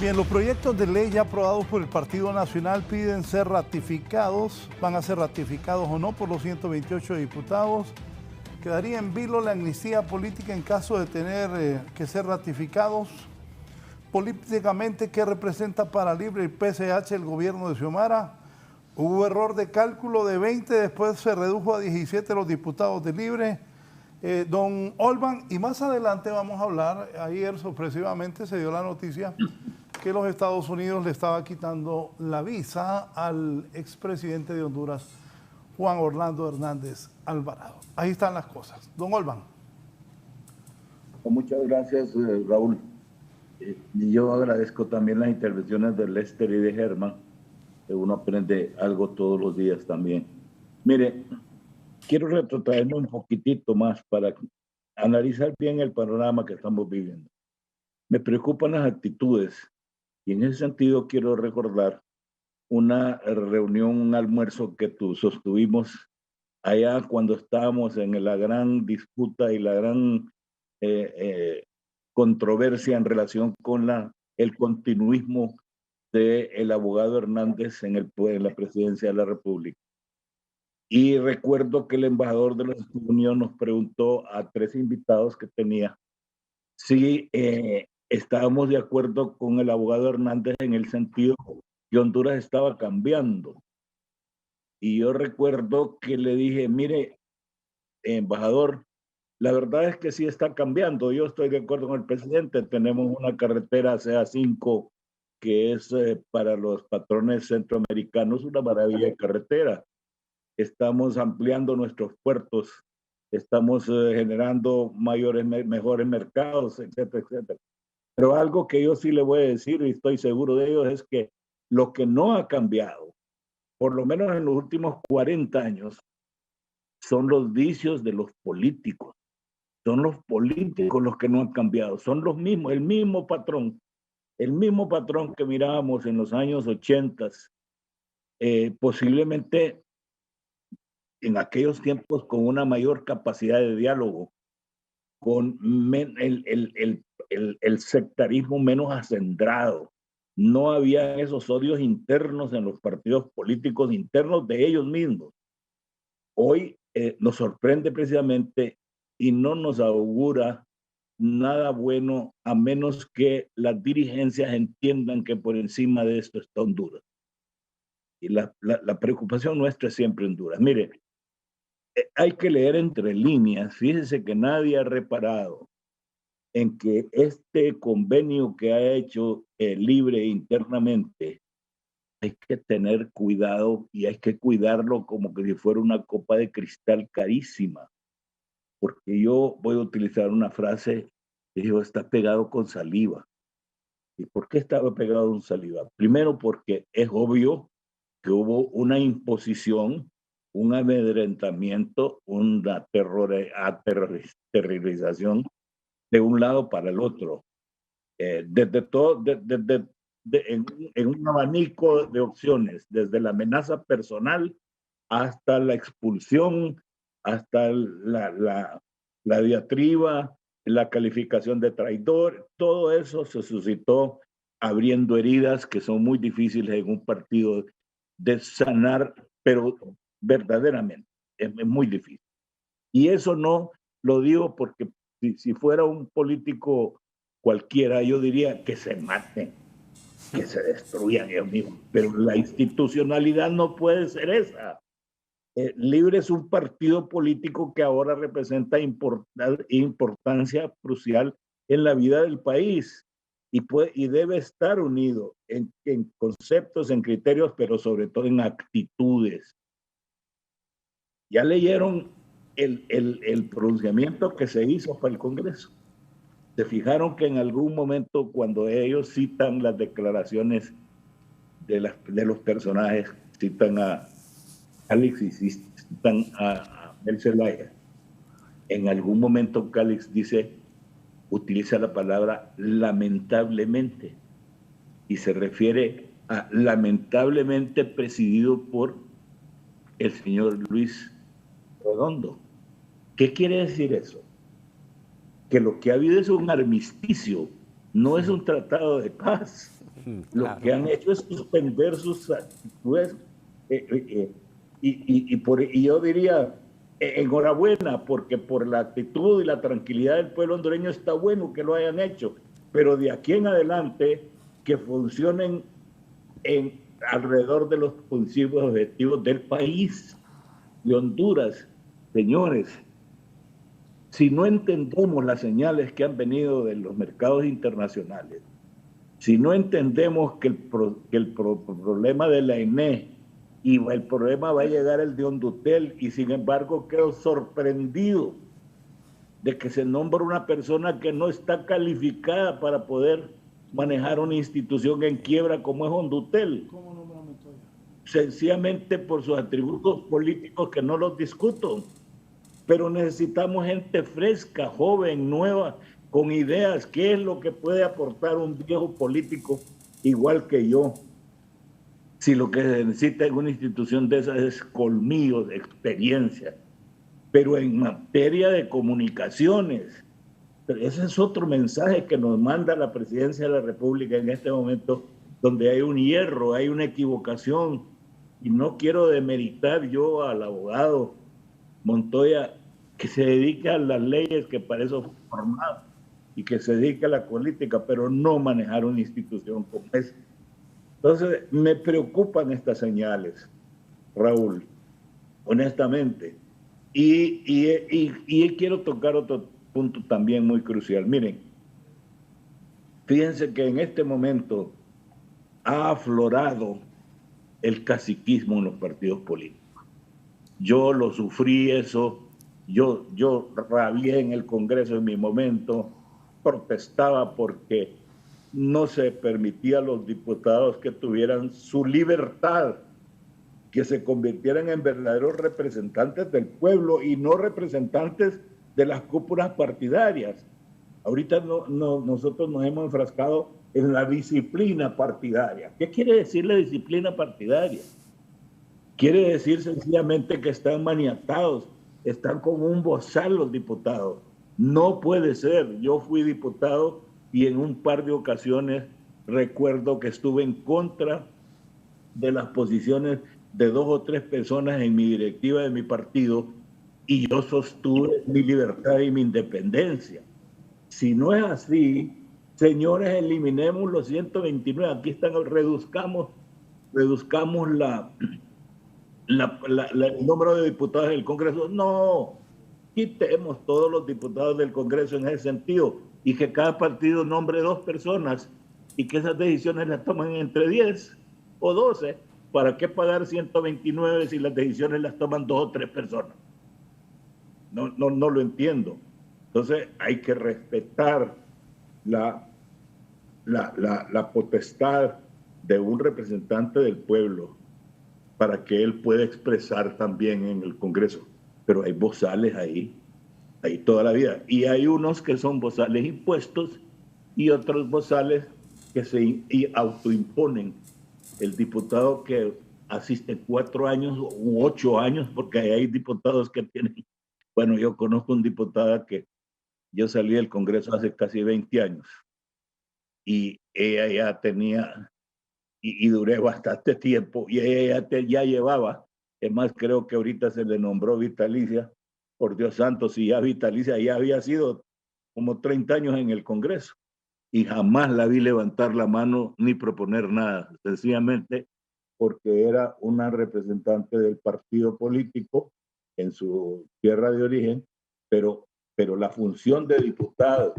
Bien, los proyectos de ley ya aprobados por el Partido Nacional piden ser ratificados, van a ser ratificados o no por los 128 diputados. Quedaría en vilo la amnistía política en caso de tener que ser ratificados. Políticamente, ¿qué representa para Libre y PSH el gobierno de Xiomara? Hubo error de cálculo de 20, después se redujo a 17 los diputados de Libre. Don Olban, y más adelante vamos a hablar, ayer sorpresivamente se dio la noticia que los Estados Unidos le estaba quitando la visa al expresidente de Honduras, Juan Orlando Hernández Alvarado. Ahí están las cosas. Don Olban. Muchas gracias, Raúl. Yo agradezco también las intervenciones de Lester y de Germán. Uno aprende algo todos los días también. Mire, quiero retrotraerme un poquitito más para analizar bien el panorama que estamos viviendo. Me preocupan las actitudes y en ese sentido quiero recordar una reunión, un almuerzo que sostuvimos allá cuando estábamos en la gran disputa y la gran controversia en relación con el continuismo del abogado Hernández en la presidencia de la República. Y recuerdo que el embajador de los Estados Unidos nos preguntó a 3 invitados que tenía si estábamos de acuerdo con el abogado Hernández en el sentido que Honduras estaba cambiando. Y yo recuerdo que le dije, mire, embajador, la verdad es que sí está cambiando. Yo estoy de acuerdo con el presidente. Tenemos una carretera CA5 que es para los patrones centroamericanos una maravilla de carretera. Estamos ampliando nuestros puertos, estamos generando mejores mercados, etcétera, etcétera. Pero algo que yo sí le voy a decir, y estoy seguro de ello, es que lo que no ha cambiado, por lo menos en los últimos 40 años, son los vicios de los políticos. Son los políticos los que no han cambiado, son los mismos, el mismo patrón que mirábamos en los años 80, posiblemente en aquellos tiempos con una mayor capacidad de diálogo, con el sectarismo menos acendrado. No había esos odios internos en los partidos políticos internos de ellos mismos. Hoy nos sorprende precisamente y no nos augura nada bueno a menos que las dirigencias entiendan que por encima de esto está Honduras. Y la preocupación nuestra es siempre Honduras. Mire, hay que leer entre líneas. Fíjense que nadie ha reparado en que este convenio que ha hecho Libre internamente, hay que tener cuidado y hay que cuidarlo como que si fuera una copa de cristal carísima. Porque yo voy a utilizar una frase que digo, está pegado con saliva. ¿Y por qué estaba pegado con saliva? Primero porque es obvio que hubo una imposición, un amedrentamiento, una terrorización de un lado para el otro. En un abanico de opciones, desde la amenaza personal hasta la expulsión, hasta la diatriba, la calificación de traidor, todo eso se suscitó abriendo heridas que son muy difíciles en un partido de sanar, pero verdaderamente es muy difícil. Y eso no lo digo porque si fuera un político cualquiera, yo diría que se maten, que se destruyan ellos mismos, pero la institucionalidad no puede ser esa. Libre es un partido político que ahora representa importancia crucial en la vida del país y debe estar unido en conceptos, en criterios, pero sobre todo en actitudes. Ya leyeron el pronunciamiento que se hizo para el Congreso. Se fijaron que en algún momento cuando ellos citan las declaraciones de los personajes, citan a Calix y citan a Mel Zelaya. En algún momento Calix utiliza la palabra lamentablemente y se refiere a lamentablemente presidido por el señor Luis Redondo. ¿Qué quiere decir eso? Que lo que ha habido es un armisticio, no es un tratado de paz. Lo que han hecho es suspender sus actitudes. Y yo diría, enhorabuena, porque por la actitud y la tranquilidad del pueblo hondureño está bueno que lo hayan hecho, pero de aquí en adelante que funcionen alrededor de los principios objetivos del país, de Honduras. Señores, si no entendemos las señales que han venido de los mercados internacionales, si no entendemos que el problema de la ENE y el problema va a llegar el de Hondutel, y sin embargo quedo sorprendido de que se nombra una persona que no está calificada para poder manejar una institución en quiebra como es Hondutel. ¿Cómo nombra Montoya? Sencillamente por sus atributos políticos, que no los discuto, pero necesitamos gente fresca, joven, nueva, con ideas. ¿Qué es lo que puede aportar un viejo político igual que yo? Si lo que se necesita en una institución de esas es colmillos, experiencia, pero en materia de comunicaciones, ese es otro mensaje que nos manda la Presidencia de la República en este momento, donde hay un hierro, hay una equivocación, y no quiero demeritar yo al abogado Montoya, que se dedica a las leyes, que para eso fue formado, y que se dedica a la política, pero no manejar una institución como esa. Entonces, me preocupan estas señales, Raúl, honestamente. Y quiero tocar otro punto también muy crucial. Miren, fíjense que en este momento ha aflorado el caciquismo en los partidos políticos. Yo lo sufrí eso, yo rabié en el Congreso en mi momento, protestaba porque no se permitía a los diputados que tuvieran su libertad, que se convirtieran en verdaderos representantes del pueblo y no representantes de las cúpulas partidarias. Ahorita nosotros nos hemos enfrascado en la disciplina partidaria. ¿Qué quiere decir la disciplina partidaria? Quiere decir sencillamente que están maniatados, están con un bozal los diputados. No puede ser. Yo fui diputado y en un par de ocasiones recuerdo que estuve en contra de las posiciones de 2 o 3 personas en mi directiva de mi partido, y yo sostuve mi libertad y mi independencia. Si no es así, señores, eliminemos los 129. Aquí están, reduzcamos el número de diputados del Congreso. No, quitemos todos los diputados del Congreso en ese sentido, y que cada partido nombre 2 personas, y que esas decisiones las toman entre 10 o 12. ¿Para qué pagar 129 si las decisiones las toman 2 o 3 personas? No lo entiendo. Entonces hay que respetar la potestad de un representante del pueblo para que él pueda expresar también en el Congreso. Pero hay bozales ahí toda la vida. Y hay unos que son bozales impuestos y otros bozales que se autoimponen. El diputado que asiste 4 años u 8 años, porque hay diputados que tienen... Bueno, yo conozco una diputada que yo salí del Congreso hace casi 20 años y ella ya tenía, y duré bastante tiempo, y ella ya llevaba, es más, creo que ahorita se le nombró vitalicia, por Dios santo, si ya vitalicia, ya había sido como 30 años en el Congreso, y jamás la vi levantar la mano ni proponer nada, sencillamente porque era una representante del partido político en su tierra de origen, pero la función de diputado,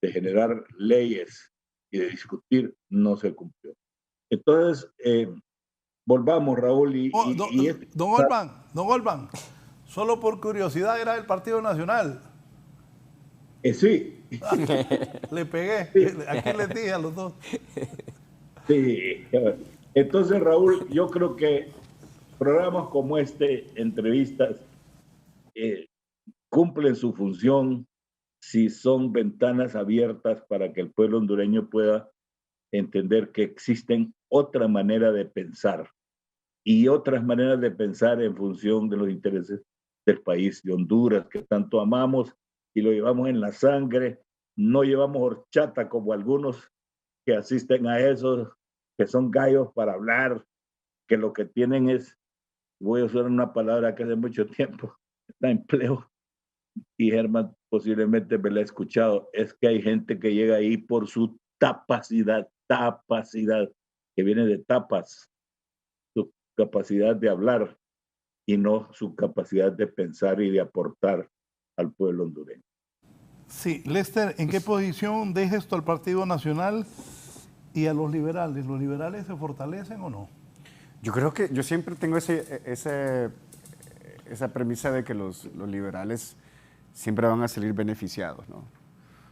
de generar leyes y de discutir, no se cumplió. Entonces, volvamos, Raúl. Don Olban, solo por curiosidad, ¿era del Partido Nacional? Sí. Le pegué. Aquí les dije a los dos. Sí. Entonces, Raúl, yo creo que programas como entrevistas, cumplen su función si son ventanas abiertas para que el pueblo hondureño pueda entender que existen otra manera de pensar y otras maneras de pensar en función de los intereses del país de Honduras, que tanto amamos y lo llevamos en la sangre. No llevamos horchata como algunos que asisten a eso, que son gallos para hablar, que lo que tienen es, voy a usar una palabra que hace mucho tiempo, está empleo, y Germán posiblemente me la ha escuchado, es que hay gente que llega ahí por su tapacidad, que viene de tapas, su capacidad de hablar y no su capacidad de pensar y de aportar al pueblo hondureño. Sí, Lester, ¿en qué posición deja esto al Partido Nacional y a los liberales? ¿Los liberales se fortalecen o no? Yo creo que yo siempre tengo esa premisa de que los liberales siempre van a salir beneficiados, ¿no?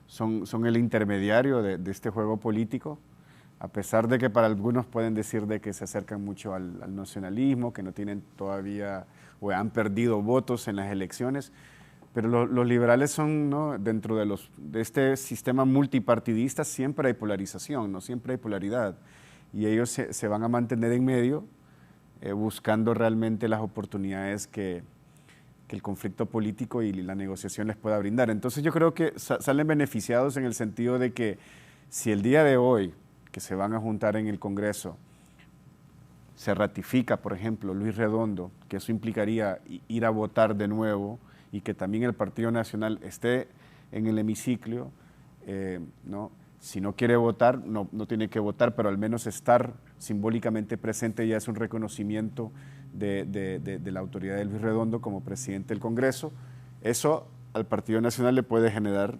Son el intermediario de este juego político, a pesar de que para algunos pueden decir de que se acercan mucho al nacionalismo, que no tienen todavía o han perdido votos en las elecciones, pero los liberales son, ¿no? Dentro de este sistema multipartidista siempre hay polarización, ¿no? Siempre hay polaridad, y ellos se van a mantener en medio, buscando realmente las oportunidades que el conflicto político y la negociación les pueda brindar. Entonces yo creo que salen beneficiados en el sentido de que si el día de hoy, que se van a juntar en el Congreso, se ratifica, por ejemplo, Luis Redondo, que eso implicaría ir a votar de nuevo y que también el Partido Nacional esté en el hemiciclo, ¿no? Si no quiere votar, no tiene que votar, pero al menos estar simbólicamente presente ya es un reconocimiento de la autoridad de Luis Redondo como presidente del Congreso. Eso al Partido Nacional le puede generar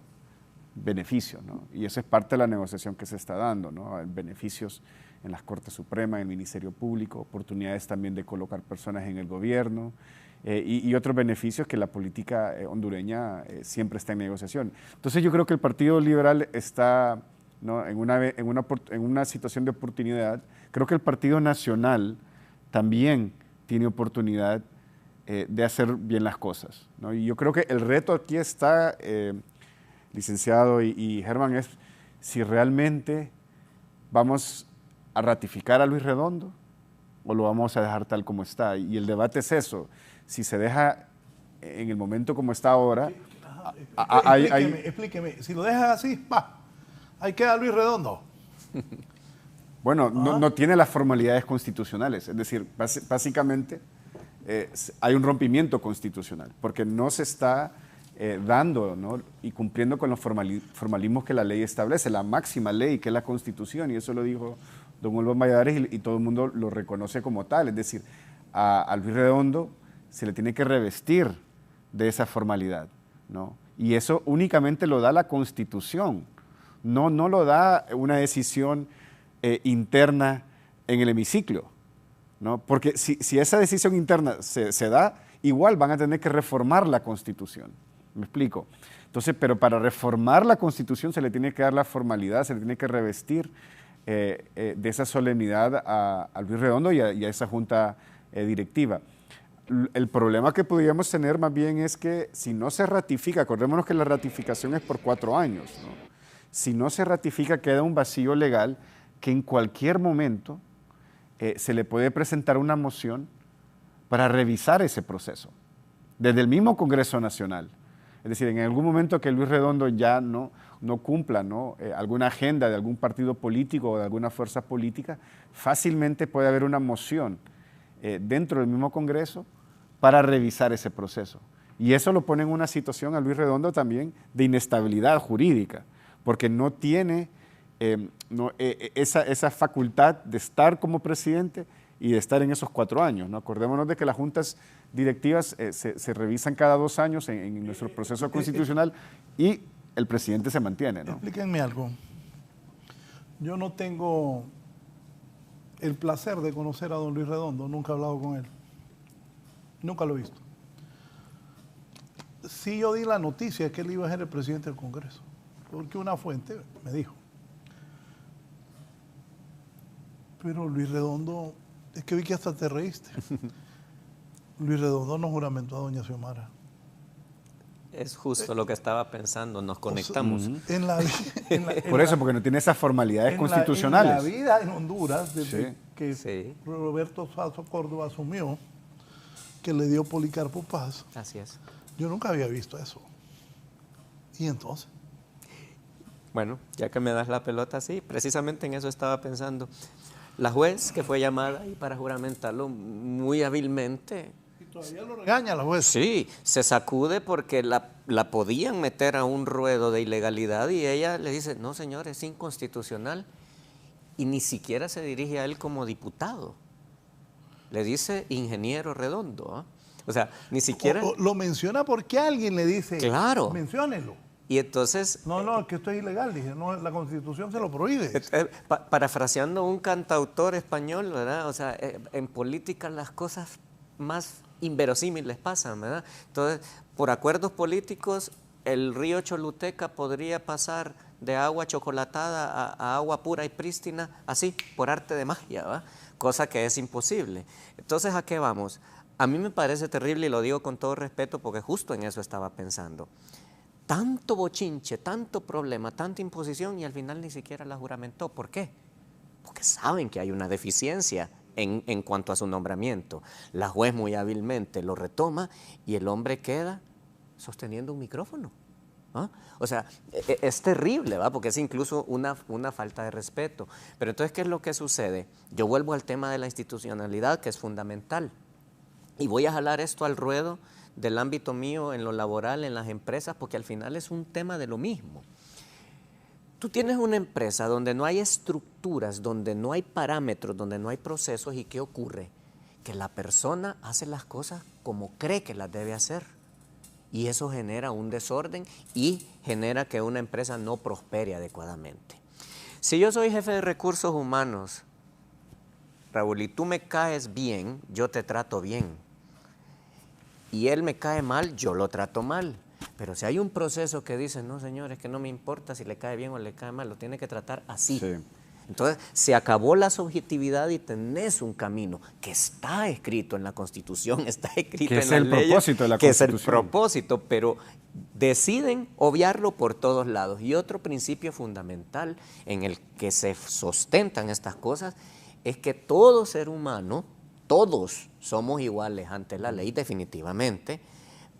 beneficios, ¿no? Y eso es parte de la negociación que se está dando, ¿no? Beneficios en las Cortes Supremas, en el Ministerio Público, oportunidades también de colocar personas en el gobierno, y otros beneficios que la política hondureña siempre está en negociación. Entonces yo creo que el Partido Liberal está, ¿no? en una situación de oportunidad. Creo que el Partido Nacional también tiene oportunidad de hacer bien las cosas, ¿no? Y yo creo que el reto aquí está, licenciado y Germán, es si realmente vamos a ratificar a Luis Redondo o lo vamos a dejar tal como está. Y el debate es eso. Si se deja en el momento como está ahora, explíqueme, si lo dejas así, ahí queda Luis Redondo. Bueno, no tiene las formalidades constitucionales, es decir, básicamente hay un rompimiento constitucional, porque no se está dando, ¿no? Y cumpliendo con los formalismos que la ley establece, la máxima ley que es la Constitución, y eso lo dijo don Olvo Valladares y todo el mundo lo reconoce como tal, es decir, a Luis Redondo se le tiene que revestir de esa formalidad, ¿no? Y eso únicamente lo da la Constitución, no lo da una decisión interna en el hemiciclo, ¿no? Porque si esa decisión interna se da, igual van a tener que reformar la Constitución. ¿Me explico? Entonces, pero para reformar la Constitución se le tiene que dar la formalidad, se le tiene que revestir de esa solemnidad a Luis Redondo y a esa junta directiva. El problema que podríamos tener más bien es que si no se ratifica, acordémonos que la ratificación es por 4 años, ¿no? Si no se ratifica, queda un vacío legal que en cualquier momento se le puede presentar una moción para revisar ese proceso, desde el mismo Congreso Nacional. Es decir, en algún momento que Luis Redondo ya no cumpla, ¿no? Alguna agenda de algún partido político o de alguna fuerza política, fácilmente puede haber una moción dentro del mismo Congreso para revisar ese proceso. Y eso lo pone en una situación a Luis Redondo también de inestabilidad jurídica, porque no tiene esa facultad de estar como presidente y de estar en esos 4 años, ¿no? Acordémonos de que las juntas directivas se revisan cada 2 años en nuestro proceso constitucional y el presidente se mantiene, ¿no? Explíquenme algo. Yo no tengo el placer de conocer a don Luis Redondo, nunca he hablado con él. Nunca lo he visto. Sí, yo di la noticia que él iba a ser el presidente del Congreso, porque una fuente me dijo. Pero Luis Redondo, es que vi que hasta te reíste. Luis Redondo no juramentó a doña Xiomara. Es justo lo que estaba pensando, nos conectamos. Por eso, porque no tiene esas formalidades constitucionales. En la vida en Honduras, desde que Roberto Sazo Córdoba asumió, que le dio Policarpo Paz. Así es. Yo nunca había visto eso. ¿Y entonces? Bueno, ya que me das la pelota, sí, precisamente en eso estaba pensando. La juez que fue llamada ahí para juramentarlo muy hábilmente. Y todavía lo regaña la juez. Sí, se sacude porque la podían meter a un ruedo de ilegalidad y ella le dice, no señor, es inconstitucional. Y ni siquiera se dirige a él como diputado. Le dice ingeniero Redondo. ¿Ah? O sea, ni siquiera... Lo menciona porque alguien le dice, claro, menciónelo. Y entonces... No, que esto es ilegal, dije, no, la Constitución se lo prohíbe. Parafraseando un cantautor español, ¿verdad? O sea, en política las cosas más inverosímiles pasan, ¿verdad? Entonces, por acuerdos políticos, el río Choluteca podría pasar de agua chocolatada a agua pura y prístina, así, por arte de magia, ¿verdad? Cosa que es imposible. Entonces, ¿a qué vamos? A mí me parece terrible, y lo digo con todo respeto, porque justo en eso estaba pensando. Tanto bochinche, tanto problema, tanta imposición y al final ni siquiera la juramentó. ¿Por qué? Porque saben que hay una deficiencia en cuanto a su nombramiento. La juez muy hábilmente lo retoma y el hombre queda sosteniendo un micrófono. ¿Ah? O sea, es terrible, ¿va? Porque es incluso una falta de respeto. Pero entonces, ¿qué es lo que sucede? Yo vuelvo al tema de la institucionalidad, que es fundamental. Y voy a jalar esto al ruedo del ámbito mío en lo laboral, en las empresas, porque al final es un tema de lo mismo. Tú tienes una empresa donde no hay estructuras, donde no hay parámetros, donde no hay procesos, ¿y qué ocurre? Que la persona hace las cosas como cree que las debe hacer. Y eso genera un desorden y genera que una empresa no prospere adecuadamente. Si yo soy jefe de recursos humanos, Raúl, y tú me caes bien, yo te trato bien. Y él me cae mal, yo lo trato mal. Pero si hay un proceso que dice, no señor, es que no me importa si le cae bien o le cae mal, lo tiene que tratar así. Sí. Entonces, se acabó la subjetividad y tenés un camino que está escrito en la Constitución, está escrito en las leyes. Que es el propósito de la Constitución. Que es el propósito, pero deciden obviarlo por todos lados. Y otro principio fundamental en el que se sustentan estas cosas es que todo ser humano, todos somos iguales ante la ley definitivamente,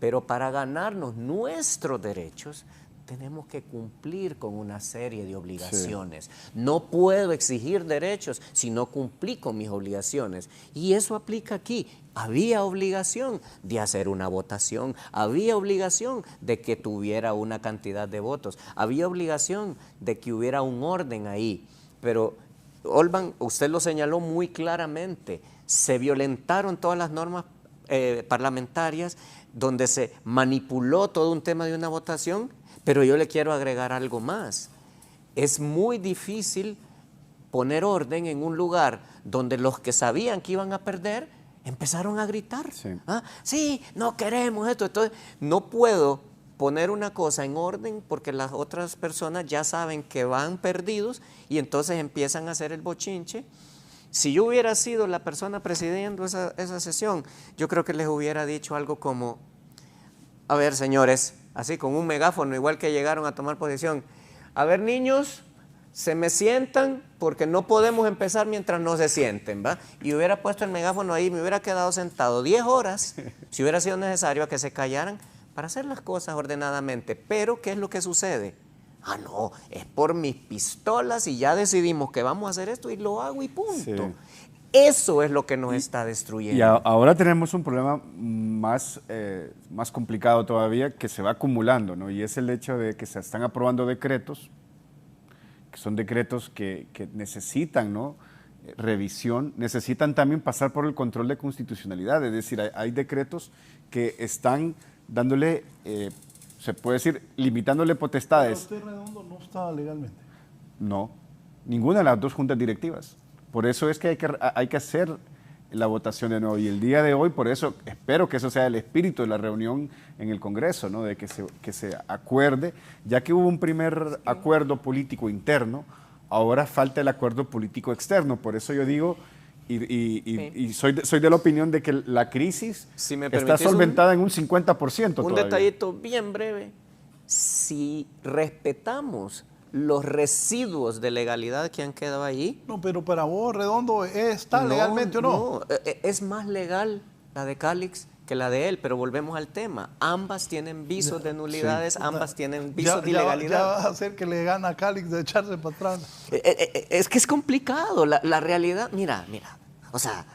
pero para ganarnos nuestros derechos tenemos que cumplir con una serie de obligaciones. Sí. No puedo exigir derechos si no cumplí con mis obligaciones. Y eso aplica aquí. Había obligación de hacer una votación, había obligación de que tuviera una cantidad de votos, había obligación de que hubiera un orden ahí. Pero, Olvan, usted lo señaló muy claramente, se violentaron todas las normas parlamentarias donde se manipuló todo un tema de una votación. Pero yo le quiero agregar algo más. Es muy difícil poner orden en un lugar donde los que sabían que iban a perder empezaron a gritar. Sí, ¿ah? Sí, no queremos esto. Entonces, no puedo poner una cosa en orden porque las otras personas ya saben que van perdidos y entonces empiezan a hacer el bochinche. Si yo hubiera sido la persona presidiendo esa sesión, yo creo que les hubiera dicho algo como, a ver, señores, así con un megáfono, igual que llegaron a tomar posición. A ver, niños, se me sientan porque no podemos empezar mientras no se sienten, ¿va? Y hubiera puesto el megáfono ahí, me hubiera quedado sentado 10 horas, si hubiera sido necesario, a que se callaran para hacer las cosas ordenadamente. Pero, ¿qué es lo que sucede? Ah, no, es por mis pistolas y ya decidimos que vamos a hacer esto y lo hago y punto. Sí. Eso es lo que nos está destruyendo. Y ahora tenemos un problema más complicado todavía que se va acumulando, ¿no? Y es el hecho de que se están aprobando decretos, que son decretos que necesitan, ¿no?, revisión, necesitan también pasar por el control de constitucionalidad. Es decir, hay decretos que están dándole, se puede decir, limitándole potestades. ¿Pero usted, Redondo, no está legalmente? No, ninguna de las dos juntas directivas. Por eso es que hay que hacer la votación de nuevo. Y el día de hoy, por eso espero que eso sea el espíritu de la reunión en el Congreso, ¿no?, de que se acuerde, ya que hubo un primer acuerdo político interno, ahora falta el acuerdo político externo. Por eso yo digo, y soy de la opinión de que la crisis está solventada en un 50% todavía. Un detallito bien breve. Si respetamos los residuos de legalidad que han quedado ahí. No, pero para vos, Redondo, ¿está legalmente o no? No, es más legal la de Calix que la de él, pero volvemos al tema. Ambas tienen visos de nulidades, ambas tienen visos de ilegalidad. Ya vas a hacer que le gana a Calix de echarse para atrás. Es que es complicado. La realidad, mira, o sea,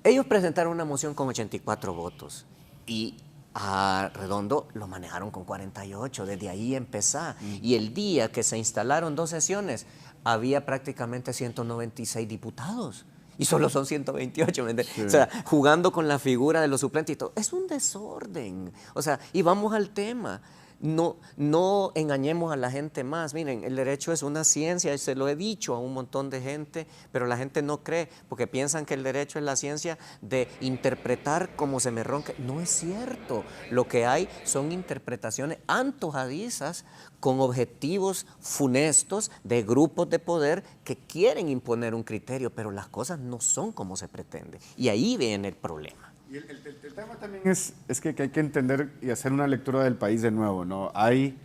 ellos presentaron una moción con 84 votos y a Redondo lo manejaron con 48, desde ahí empezó. Y el día que se instalaron 2 sesiones, había prácticamente 196 diputados. Y solo son 128, ¿me entiendes? Sí. O sea, jugando con la figura de los suplentes y todo. Es un desorden. O sea, y vamos al tema. No engañemos a la gente más. Miren, el derecho es una ciencia, se lo he dicho a un montón de gente, pero la gente no cree porque piensan que el derecho es la ciencia de interpretar como se me ronque. No es cierto. Lo que hay son interpretaciones antojadizas con objetivos funestos de grupos de poder que quieren imponer un criterio, pero las cosas no son como se pretende. Y ahí viene el problema. Y el tema también es que hay que entender y hacer una lectura del país de nuevo, ¿no? Hay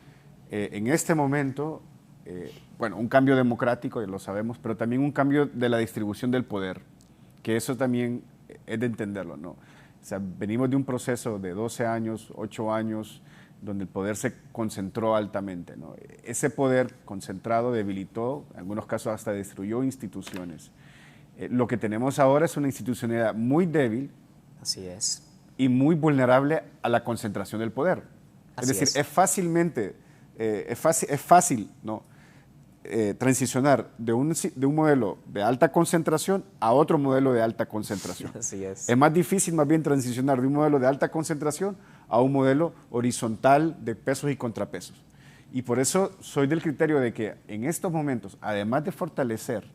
en este momento, bueno, un cambio democrático, ya lo sabemos, pero también un cambio de la distribución del poder, que eso también es de entenderlo, ¿no? O sea, venimos de un proceso de 12 años, 8 años, donde el poder se concentró altamente, ¿no? Ese poder concentrado debilitó, en algunos casos hasta destruyó instituciones. Lo que tenemos ahora es una institucionalidad muy débil. Así es. Y muy vulnerable a la concentración del poder. Así es decir, es fácil, ¿no? Transicionar de un modelo de alta concentración a otro modelo de alta concentración. Así es. Es más difícil más bien transicionar de un modelo de alta concentración a un modelo horizontal de pesos y contrapesos. Y por eso soy del criterio de que en estos momentos, además de fortalecer,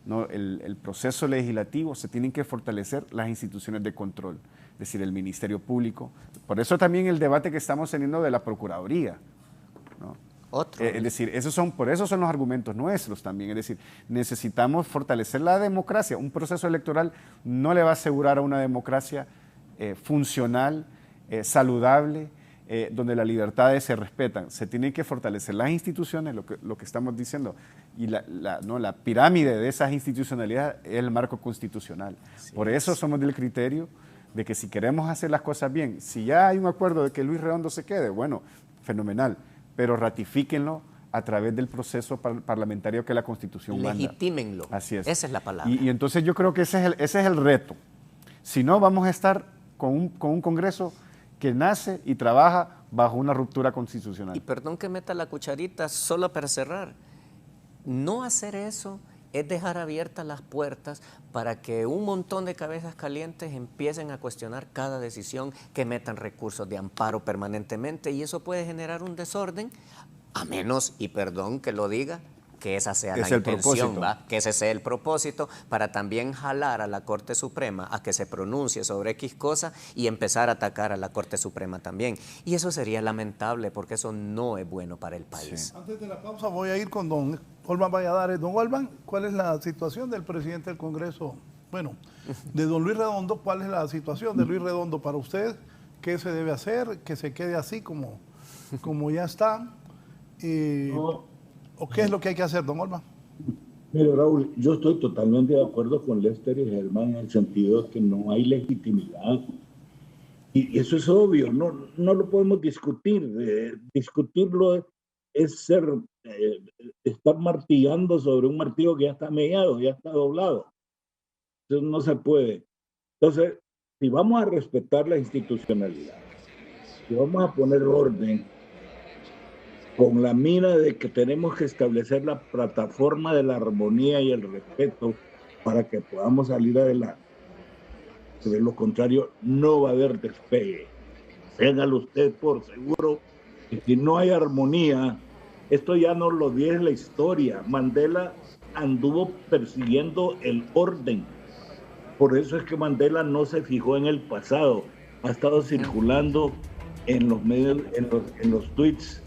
¿no?, el proceso legislativo, se tienen que fortalecer las instituciones de control, es decir, el Ministerio Público. Por eso también el debate que estamos teniendo de la Procuraduría, ¿no? Es decir, por eso son los argumentos nuestros también. Es decir, necesitamos fortalecer la democracia. Un proceso electoral no le va a asegurar a una democracia funcional, saludable, donde las libertades se respetan. Se tienen que fortalecer las instituciones, lo que estamos diciendo, y la pirámide de esas institucionalidades es el marco constitucional. Sí, por eso somos del criterio de que si queremos hacer las cosas bien, si ya hay un acuerdo de que Luis Redondo se quede, bueno, fenomenal, pero ratifíquenlo a través del proceso parlamentario que la Constitución manda. Legitímenlo. Así es. Esa es la palabra. Y entonces yo creo que ese es el reto. Si no, vamos a estar con un Congreso que nace y trabaja bajo una ruptura constitucional. Y perdón que meta la cucharita solo para cerrar. No hacer eso es dejar abiertas las puertas para que un montón de cabezas calientes empiecen a cuestionar cada decisión, que metan recursos de amparo permanentemente, y eso puede generar un desorden, a menos, y perdón que lo diga, que esa sea la intención, ¿va? Que ese sea el propósito, para también jalar a la Corte Suprema a que se pronuncie sobre X cosa y empezar a atacar a la Corte Suprema también. Y eso sería lamentable, porque eso no es bueno para el país. Sí. Antes de la pausa voy a ir con don Olvan Valladares. Don Olvan, ¿cuál es la situación del presidente del Congreso? Bueno, de don Luis Redondo, ¿cuál es la situación de Luis Redondo para usted? ¿Qué se debe hacer? ¿Que se quede así como ya está? ¿O qué es lo que hay que hacer, don Olvan? Mire, Raúl, yo estoy totalmente de acuerdo con Lester y Germán en el sentido de que no hay legitimidad. Y eso es obvio, no lo podemos discutir. Discutirlo es estar martillando sobre un martillo que ya está mellado, ya está doblado. Entonces no se puede. Entonces, si vamos a respetar la institucionalidad, si vamos a poner orden, con la mira de que tenemos que establecer la plataforma de la armonía y el respeto para que podamos salir adelante. De lo contrario, no va a haber despegue. Téngalo usted por seguro que si no hay armonía, esto ya no lo dice la historia. Mandela anduvo persiguiendo el orden. Por eso es que Mandela no se fijó en el pasado. Ha estado circulando en los medios, en los tweets,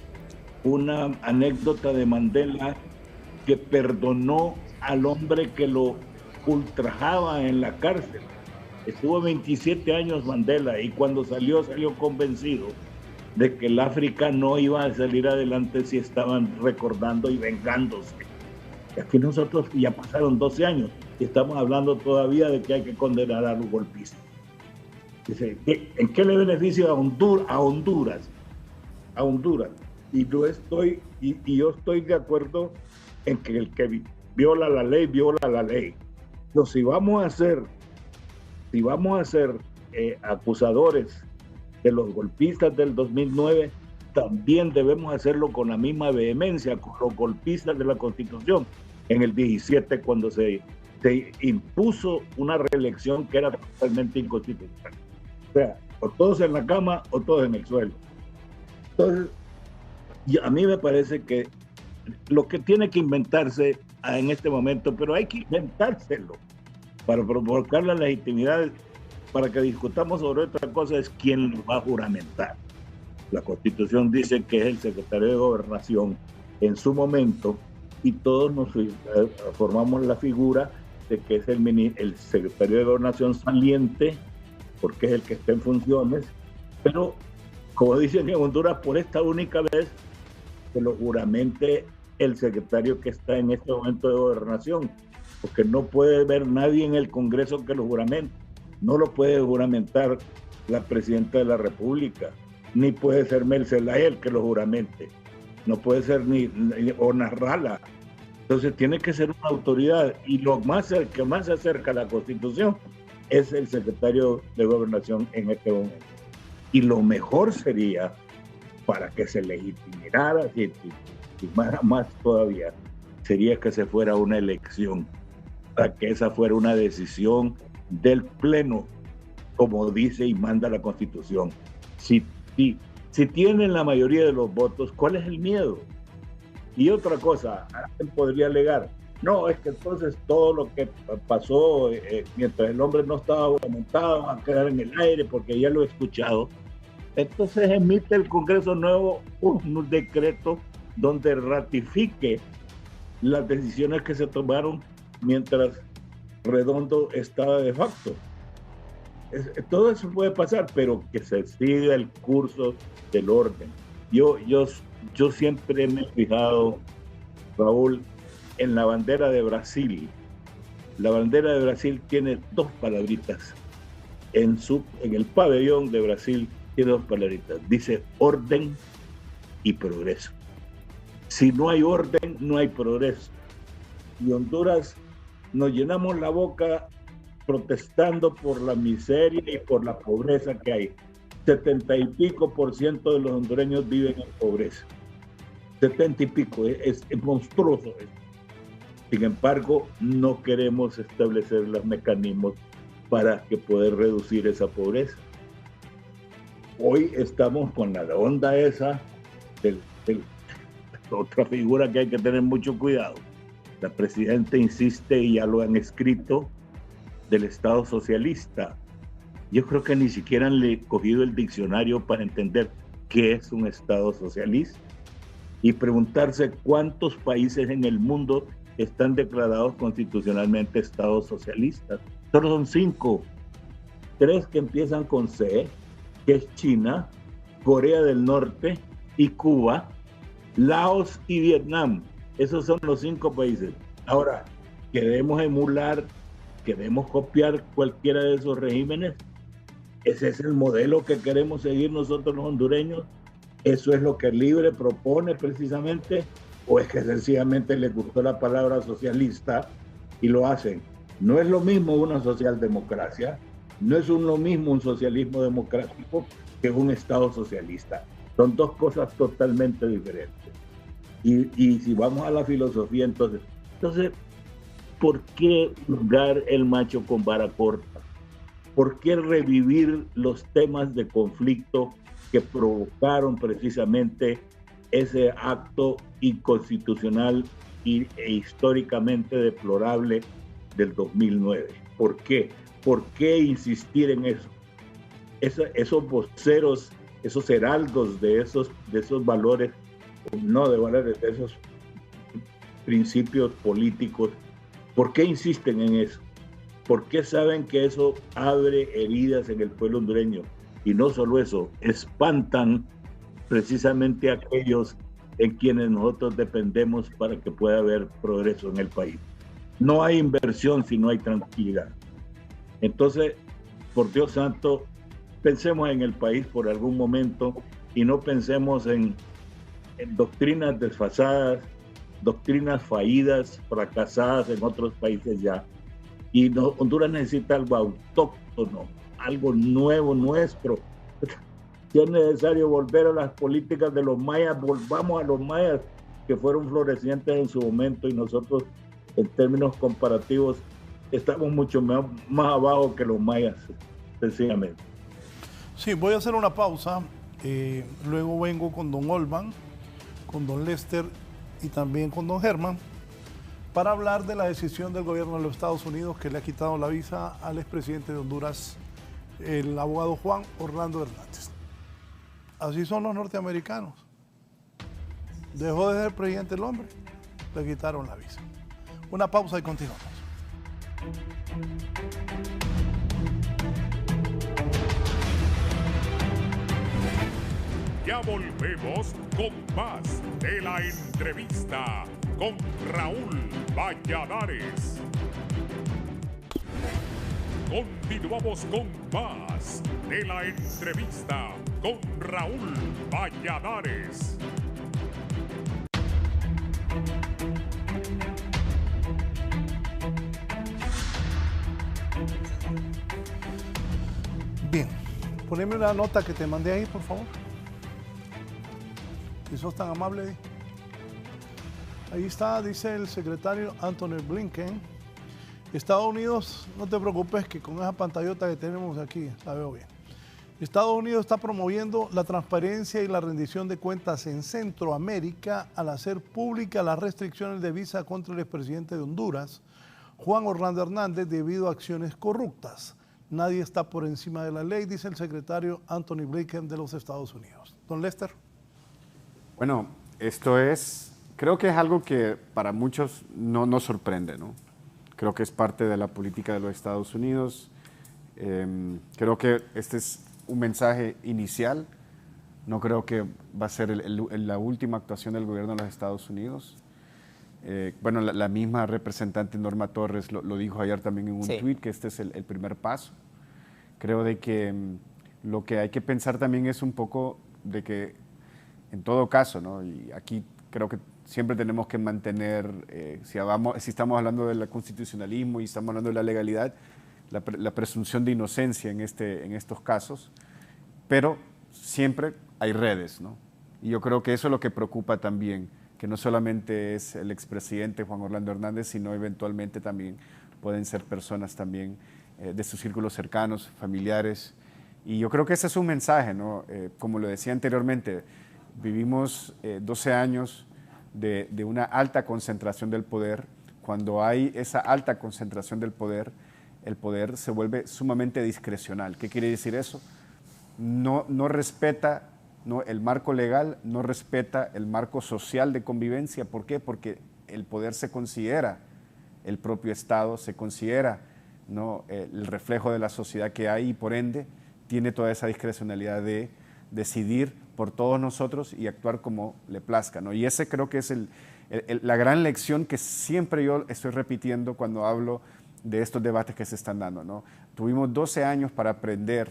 una anécdota de Mandela que perdonó al hombre que lo ultrajaba en la cárcel. Estuvo 27 años Mandela y cuando salió convencido de que el África no iba a salir adelante si estaban recordando y vengándose. Y aquí nosotros ya pasaron 12 años y estamos hablando todavía de que hay que condenar a los golpistas. Dice, ¿en qué le beneficia a Honduras? Y yo estoy de acuerdo en que el que viola la ley. Pero si vamos a ser acusadores de los golpistas del 2009, también debemos hacerlo con la misma vehemencia con los golpistas de la Constitución en el 17, cuando se impuso una reelección que era totalmente inconstitucional. O sea, o todos en la cama o todos en el suelo. Entonces, a mí me parece que lo que tiene que inventarse en este momento, pero hay que inventárselo para provocar la legitimidad, para que discutamos sobre otra cosa, es quién lo va a juramentar. La Constitución dice que es el secretario de Gobernación en su momento, y todos nos formamos la figura de que es el secretario de Gobernación saliente, porque es el que está en funciones, pero como dicen en Honduras, por esta única vez que lo juramente el secretario que está en este momento de Gobernación, porque no puede haber nadie en el Congreso que lo juramente. No lo puede juramentar la presidenta de la República, ni puede ser Mel Zelaya el que lo juramente, no puede ser o Narrala. Entonces tiene que ser una autoridad, y el que más se acerca a la Constitución es el secretario de Gobernación en este momento. Y lo mejor sería, para que se legitimara, y más todavía, sería que se fuera una elección, para que esa fuera una decisión del Pleno, como dice y manda la Constitución. Si tienen la mayoría de los votos, ¿cuál es el miedo? Y otra cosa, alguien podría alegar, no, es que entonces todo lo que pasó mientras el hombre no estaba montado va a quedar en el aire, porque ya lo he escuchado. Entonces emite el Congreso nuevo un decreto donde ratifique las decisiones que se tomaron mientras Redondo estaba de facto. Todo eso puede pasar, pero que se siga el curso del orden. Yo siempre me he fijado, Raúl, en la bandera de Brasil. La bandera de Brasil tiene dos palabritas. En el pabellón de Brasil tiene dos palabritas. Dice orden y progreso. Si no hay orden, no hay progreso. Y Honduras nos llenamos la boca protestando por la miseria y por la pobreza que hay. 70 y pico % de los hondureños viven en pobreza. 70 y pico, es monstruoso esto. Sin embargo, no queremos establecer los mecanismos para poder reducir esa pobreza. Hoy estamos con la onda esa otra figura que hay que tener mucho cuidado. La presidenta insiste, y ya lo han escrito, del Estado socialista. Yo creo que ni siquiera han cogido el diccionario para entender qué es un Estado socialista y preguntarse cuántos países en el mundo están declarados constitucionalmente Estados socialistas. Solo son 5. 3 que empiezan con C, que es China, Corea del Norte y Cuba, Laos y Vietnam. Esos son los 5 países. Ahora, ¿queremos emular, queremos copiar cualquiera de esos regímenes? ¿Ese es el modelo que queremos seguir nosotros los hondureños? ¿Eso es lo que Libre propone precisamente? ¿O es que sencillamente les gustó la palabra socialista y lo hacen? No es lo mismo una socialdemocracia, no es lo mismo un socialismo democrático que un Estado socialista. Son dos cosas totalmente diferentes. Y si vamos a la filosofía, entonces, ¿por qué juzgar el macho con vara corta? ¿Por qué revivir los temas de conflicto que provocaron precisamente ese acto inconstitucional e históricamente deplorable del 2009? ¿Por qué? ¿Por qué insistir en eso? Esos voceros, esos heraldos de esos valores, no de valores, de esos principios políticos, ¿por qué insisten en eso? ¿Por qué saben que eso abre heridas en el pueblo hondureño? Y no solo eso, espantan precisamente a aquellos en quienes nosotros dependemos para que pueda haber progreso en el país. No hay inversión si no hay tranquilidad. Entonces, por Dios santo, pensemos en el país por algún momento y no pensemos en doctrinas desfasadas, doctrinas fallidas, fracasadas en otros países ya. Y Honduras necesita algo autóctono, algo nuevo, nuestro. Si es necesario volver a las políticas de los mayas, volvamos a los mayas que fueron florecientes en su momento, y nosotros en términos comparativos estamos mucho más abajo que los mayas, sencillamente. Sí, voy a hacer una pausa, luego vengo con don Olvan, con don Lester y también con don Germán para hablar de la decisión del gobierno de los Estados Unidos que le ha quitado la visa al expresidente de Honduras, el abogado Juan Orlando Hernández. Así son los norteamericanos. Dejó de ser presidente el hombre, le quitaron la visa. Una pausa y continuamos. Ya volvemos con más de la entrevista con Raúl Valladares. Continuamos con más de la entrevista con Raúl Valladares. Bien, poneme una nota que te mandé ahí, por favor. Si sos tan amable. Ahí está, dice el secretario Anthony Blinken. Estados Unidos, no te preocupes que con esa pantallota que tenemos aquí, la veo bien. Estados Unidos está promoviendo la transparencia y la rendición de cuentas en Centroamérica al hacer públicas las restricciones de visa contra el expresidente de Honduras, Juan Orlando Hernández, debido a acciones corruptas. Nadie está por encima de la ley, dice el secretario Anthony Blinken de los Estados Unidos. Don Lester. Bueno, creo que es algo que para muchos no nos sorprende, ¿no? Creo que es parte de la política de los Estados Unidos. Creo que este es un mensaje inicial. No creo que va a ser la última actuación del gobierno de los Estados Unidos. Bueno, la misma representante Norma Torres lo dijo ayer también en un tuit, que este es el primer paso. Creo de que lo que hay que pensar también es un poco de que, en todo caso, ¿no? Y aquí creo que siempre tenemos que mantener, si estamos hablando del constitucionalismo y estamos hablando de la legalidad, la presunción de inocencia en estos casos, pero siempre hay redes, ¿no? Y yo creo que eso es lo que preocupa también, que no solamente es el expresidente Juan Orlando Hernández, sino eventualmente también pueden ser personas también de sus círculos cercanos, familiares. Y yo creo que ese es un mensaje, ¿no? Como lo decía anteriormente, vivimos 12 años de una alta concentración del poder. Cuando hay esa alta concentración del poder, el poder se vuelve sumamente discrecional. ¿Qué quiere decir eso? No respeta, ¿no?, el marco legal, no respeta el marco social de convivencia. ¿Por qué? Porque el poder se considera el propio Estado, se considera, ¿no?, el reflejo de la sociedad que hay, y por ende tiene toda esa discrecionalidad de decidir por todos nosotros y actuar como le plazca, ¿no? Y ese creo que es la gran lección que siempre yo estoy repitiendo cuando hablo de estos debates que se están dando, ¿no? Tuvimos 12 años para aprender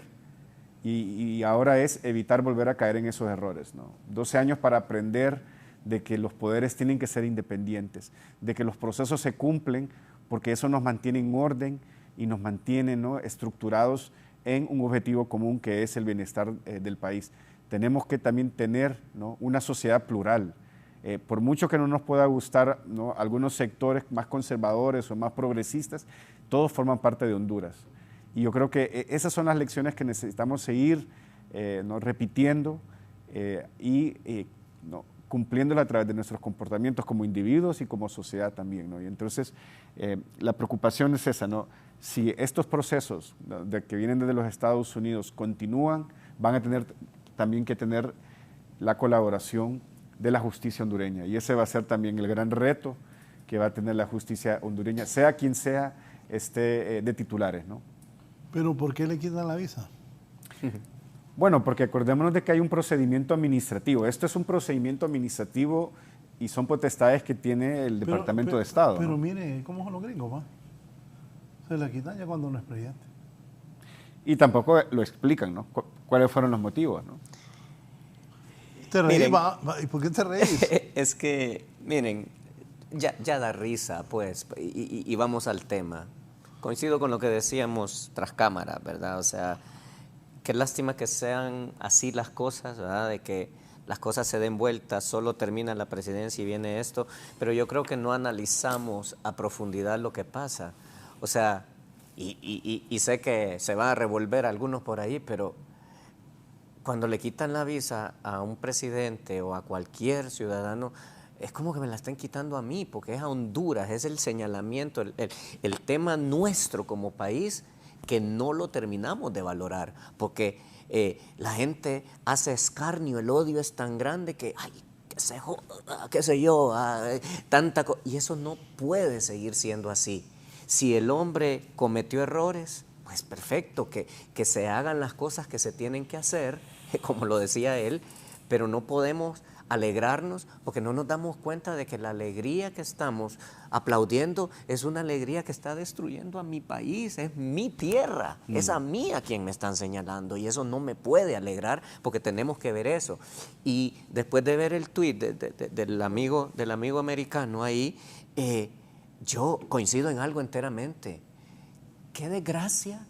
y ahora es evitar volver a caer en esos errores, ¿no? 12 años para aprender de que los poderes tienen que ser independientes, de que los procesos se cumplen porque eso nos mantiene en orden y nos mantiene, ¿no?, estructurados en un objetivo común que es el bienestar del país. Tenemos que también tener, ¿no?, una sociedad plural. Por mucho que no nos pueda gustar, ¿no?, algunos sectores más conservadores o más progresistas, todos forman parte de Honduras. Y yo creo que esas son las lecciones que necesitamos seguir, ¿no?, repitiendo ¿no?, cumpliéndolas a través de nuestros comportamientos como individuos y como sociedad también, ¿no? Y entonces la preocupación es esa, ¿no? Si estos procesos, ¿no?, que vienen desde los Estados Unidos continúan, van a tener también que tener la colaboración de la justicia hondureña. Y ese va a ser también el gran reto que va a tener la justicia hondureña, sea quien sea de titulares, ¿no? ¿Pero por qué le quitan la visa? Bueno, porque acordémonos de que hay un procedimiento administrativo. Esto es un procedimiento administrativo y son potestades que tiene el Departamento de Estado. Pero ¿no? mire, ¿cómo son los gringos, va? Se la quitan ya cuando no es presidente. y tampoco lo explican, ¿no? ¿Cuáles fueron los motivos, no? ¿Te reís? Miren. ¿Y por qué te reís? Es que, miren, ya da risa, pues, y vamos al tema. Coincido con lo que decíamos tras cámara, ¿verdad? O sea, qué lástima que sean así las cosas, ¿verdad? De que las cosas se den vueltas, solo termina la presidencia y viene esto, pero yo creo que no analizamos a profundidad lo que pasa. O sea, y sé que se van a revolver algunos por ahí, pero cuando le quitan la visa a un presidente o a cualquier ciudadano, es como que me la están quitando a mí, porque es a Honduras, es el señalamiento, el tema nuestro como país que no lo terminamos de valorar, porque la gente hace escarnio, el odio es tan grande que, ay, que se joda, qué sé yo, y eso no puede seguir siendo así. Si el hombre cometió errores, pues perfecto, que se hagan las cosas que se tienen que hacer, como lo decía él, pero no podemos alegrarnos porque no nos damos cuenta de que la alegría que estamos aplaudiendo es una alegría que está destruyendo a mi país, es mi tierra, es a mí a quien me están señalando y eso no me puede alegrar porque tenemos que ver eso. Y después de ver el tuit del amigo americano ahí, yo coincido en algo enteramente. Qué desgracia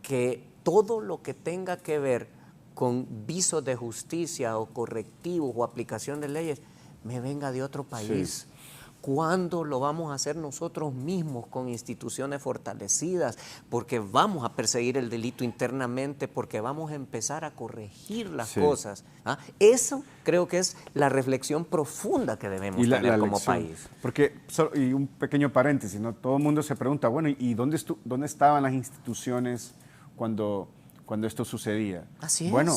que todo lo que tenga que ver con visos de justicia o correctivos o aplicación de leyes, me venga de otro país. Sí. ¿Cuándo lo vamos a hacer nosotros mismos con instituciones fortalecidas? Porque vamos a perseguir el delito internamente, porque vamos a empezar a corregir las cosas. ¿Ah? Eso creo que es la reflexión profunda que debemos tener como país. Porque, y un pequeño paréntesis, ¿no? Todo el mundo se pregunta, bueno, ¿y dónde estaban las instituciones cuando esto sucedía? Así es. Bueno,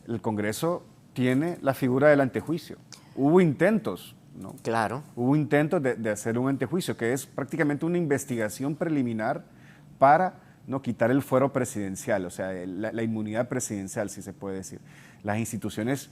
el Congreso tiene la figura del antejuicio. Hubo intentos, ¿no? Claro. Hubo intentos de hacer un antejuicio, que es prácticamente una investigación preliminar para no quitar el fuero presidencial, o sea, la inmunidad presidencial, si se puede decir. Las instituciones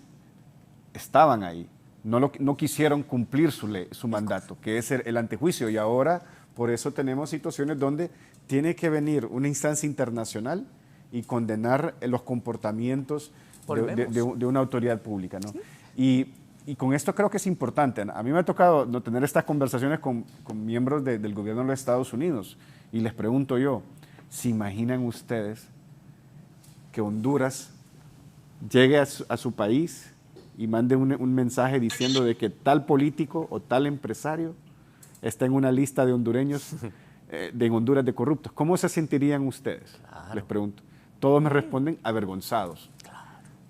estaban ahí, no quisieron cumplir su mandato, que es el antejuicio, y ahora por eso tenemos situaciones donde tiene que venir una instancia internacional y condenar los comportamientos de una autoridad pública, ¿no? ¿Sí? Y con esto creo que es importante. A mí me ha tocado tener estas conversaciones con miembros del gobierno de los Estados Unidos y les pregunto yo, ¿se imaginan ustedes que Honduras llegue a su país y mande un mensaje diciendo de que tal político o tal empresario está en una lista de hondureños, de Honduras de corruptos? ¿Cómo se sentirían ustedes? Claro. Les pregunto. Todos me responden avergonzados. Claro.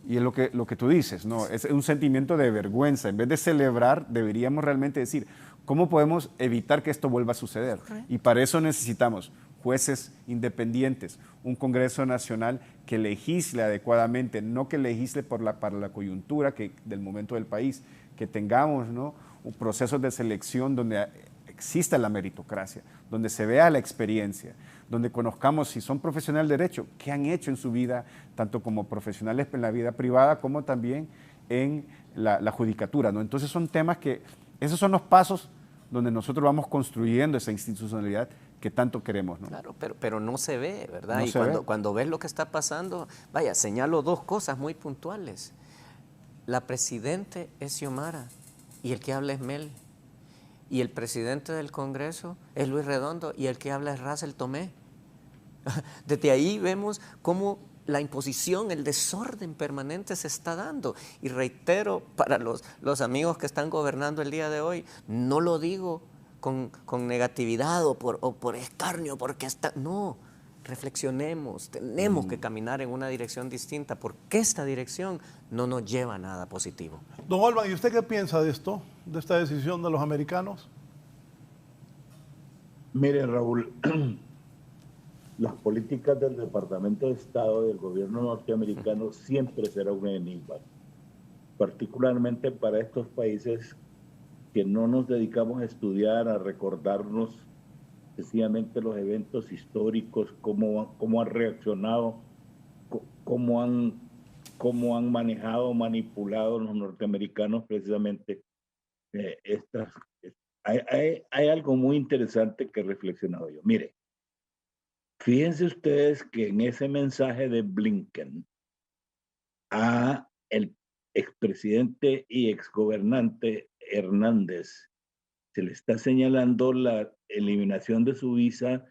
Y es lo que tú dices, ¿no? Es un sentimiento de vergüenza. En vez de celebrar, deberíamos realmente decir, ¿cómo podemos evitar que esto vuelva a suceder? Correcto. Y para eso necesitamos jueces independientes, un Congreso Nacional que legisle adecuadamente, no que legisle para la coyuntura del momento del país, que tengamos, ¿no?, procesos de selección donde exista la meritocracia, donde se vea la experiencia, donde conozcamos si son profesionales de derecho, qué han hecho en su vida, tanto como profesionales en la vida privada como también en la judicatura, ¿no? Entonces son temas esos son los pasos donde nosotros vamos construyendo esa institucionalidad que tanto queremos, ¿no? Claro, pero no se ve, ¿verdad? No y cuando ves lo que está pasando, vaya, señalo dos cosas muy puntuales. La presidente es Xiomara y el que habla es Mel. Y el presidente del Congreso es Luis Redondo y el que habla es Russell Tomé. Desde ahí vemos cómo la imposición, el desorden permanente se está dando. Y reitero, para los amigos que están gobernando el día de hoy, no lo digo con negatividad o por escarnio, porque no, reflexionemos, tenemos que caminar en una dirección distinta, porque esta dirección no nos lleva a nada positivo. Don Olvan, ¿y usted qué piensa de esto, de esta decisión de los americanos? Mire, Raúl, las políticas del Departamento de Estado del gobierno norteamericano siempre será un enigma, particularmente para estos países que no nos dedicamos a estudiar, a recordarnos sencillamente los eventos históricos, cómo han reaccionado, cómo han manejado, manipulado los norteamericanos precisamente hay algo muy interesante que he reflexionado yo. Mire, Fíjense ustedes que en ese mensaje de Blinken a el expresidente y exgobernante Hernández se le está señalando la eliminación de su visa.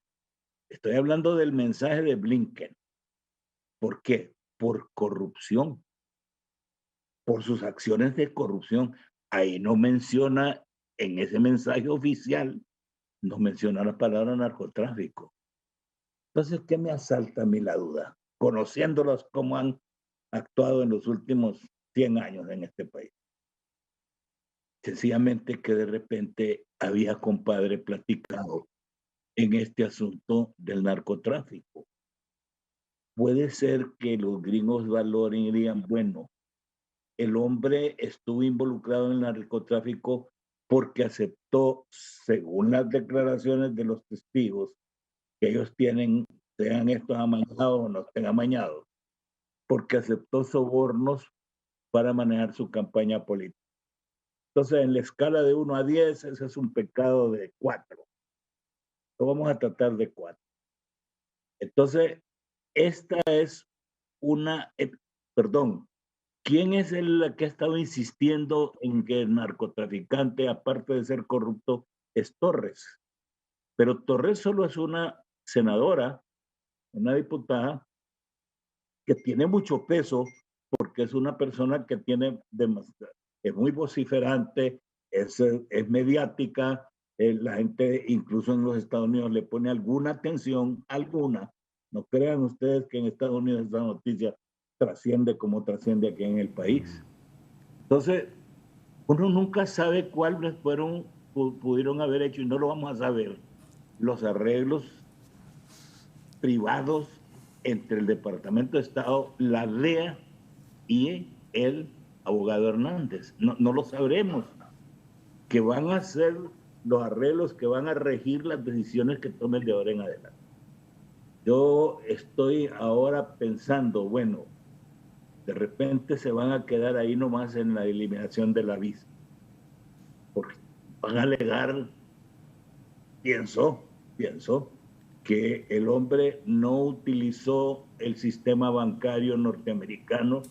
Estoy hablando del mensaje de Blinken. ¿Por qué? Por corrupción, por sus acciones de corrupción. Ahí no menciona, en ese mensaje oficial, no menciona la palabra narcotráfico. Entonces, ¿qué me asalta a mí la duda? Conociéndolos cómo han actuado en los últimos 100 años en este país. Sencillamente que de repente había, compadre, platicado en este asunto del narcotráfico. Puede ser que los gringos valoren y digan, bueno, el hombre estuvo involucrado en el narcotráfico porque aceptó, según las declaraciones de los testigos, que ellos tienen, sean estos amañados o no estén amañados, porque aceptó sobornos para manejar su campaña política. Entonces, en la escala de 1 a 10, ese es un pecado de 4. Lo vamos a tratar de 4. Entonces, esta es una, perdón, ¿quién es el que ha estado insistiendo en que el narcotraficante, aparte de ser corrupto, es Torres? Pero Torres solo es una senadora, una diputada, que tiene mucho peso porque es una persona que tiene es muy vociferante, es mediática, la gente incluso en los Estados Unidos le pone alguna atención, alguna. No crean ustedes que en Estados Unidos esta noticia trasciende como trasciende aquí en el país. Entonces, uno nunca sabe cuáles pudieron haber hecho, y no lo vamos a saber, los arreglos privados entre el Departamento de Estado, la DEA y el abogado Hernández. No lo sabremos. Que van a ser los arreglos que van a regir las decisiones que tomen de ahora en adelante. Yo estoy ahora pensando, bueno, de repente se van a quedar ahí nomás en la eliminación de la visa. Porque van a alegar, pienso, que el hombre no utilizó el sistema bancario norteamericano,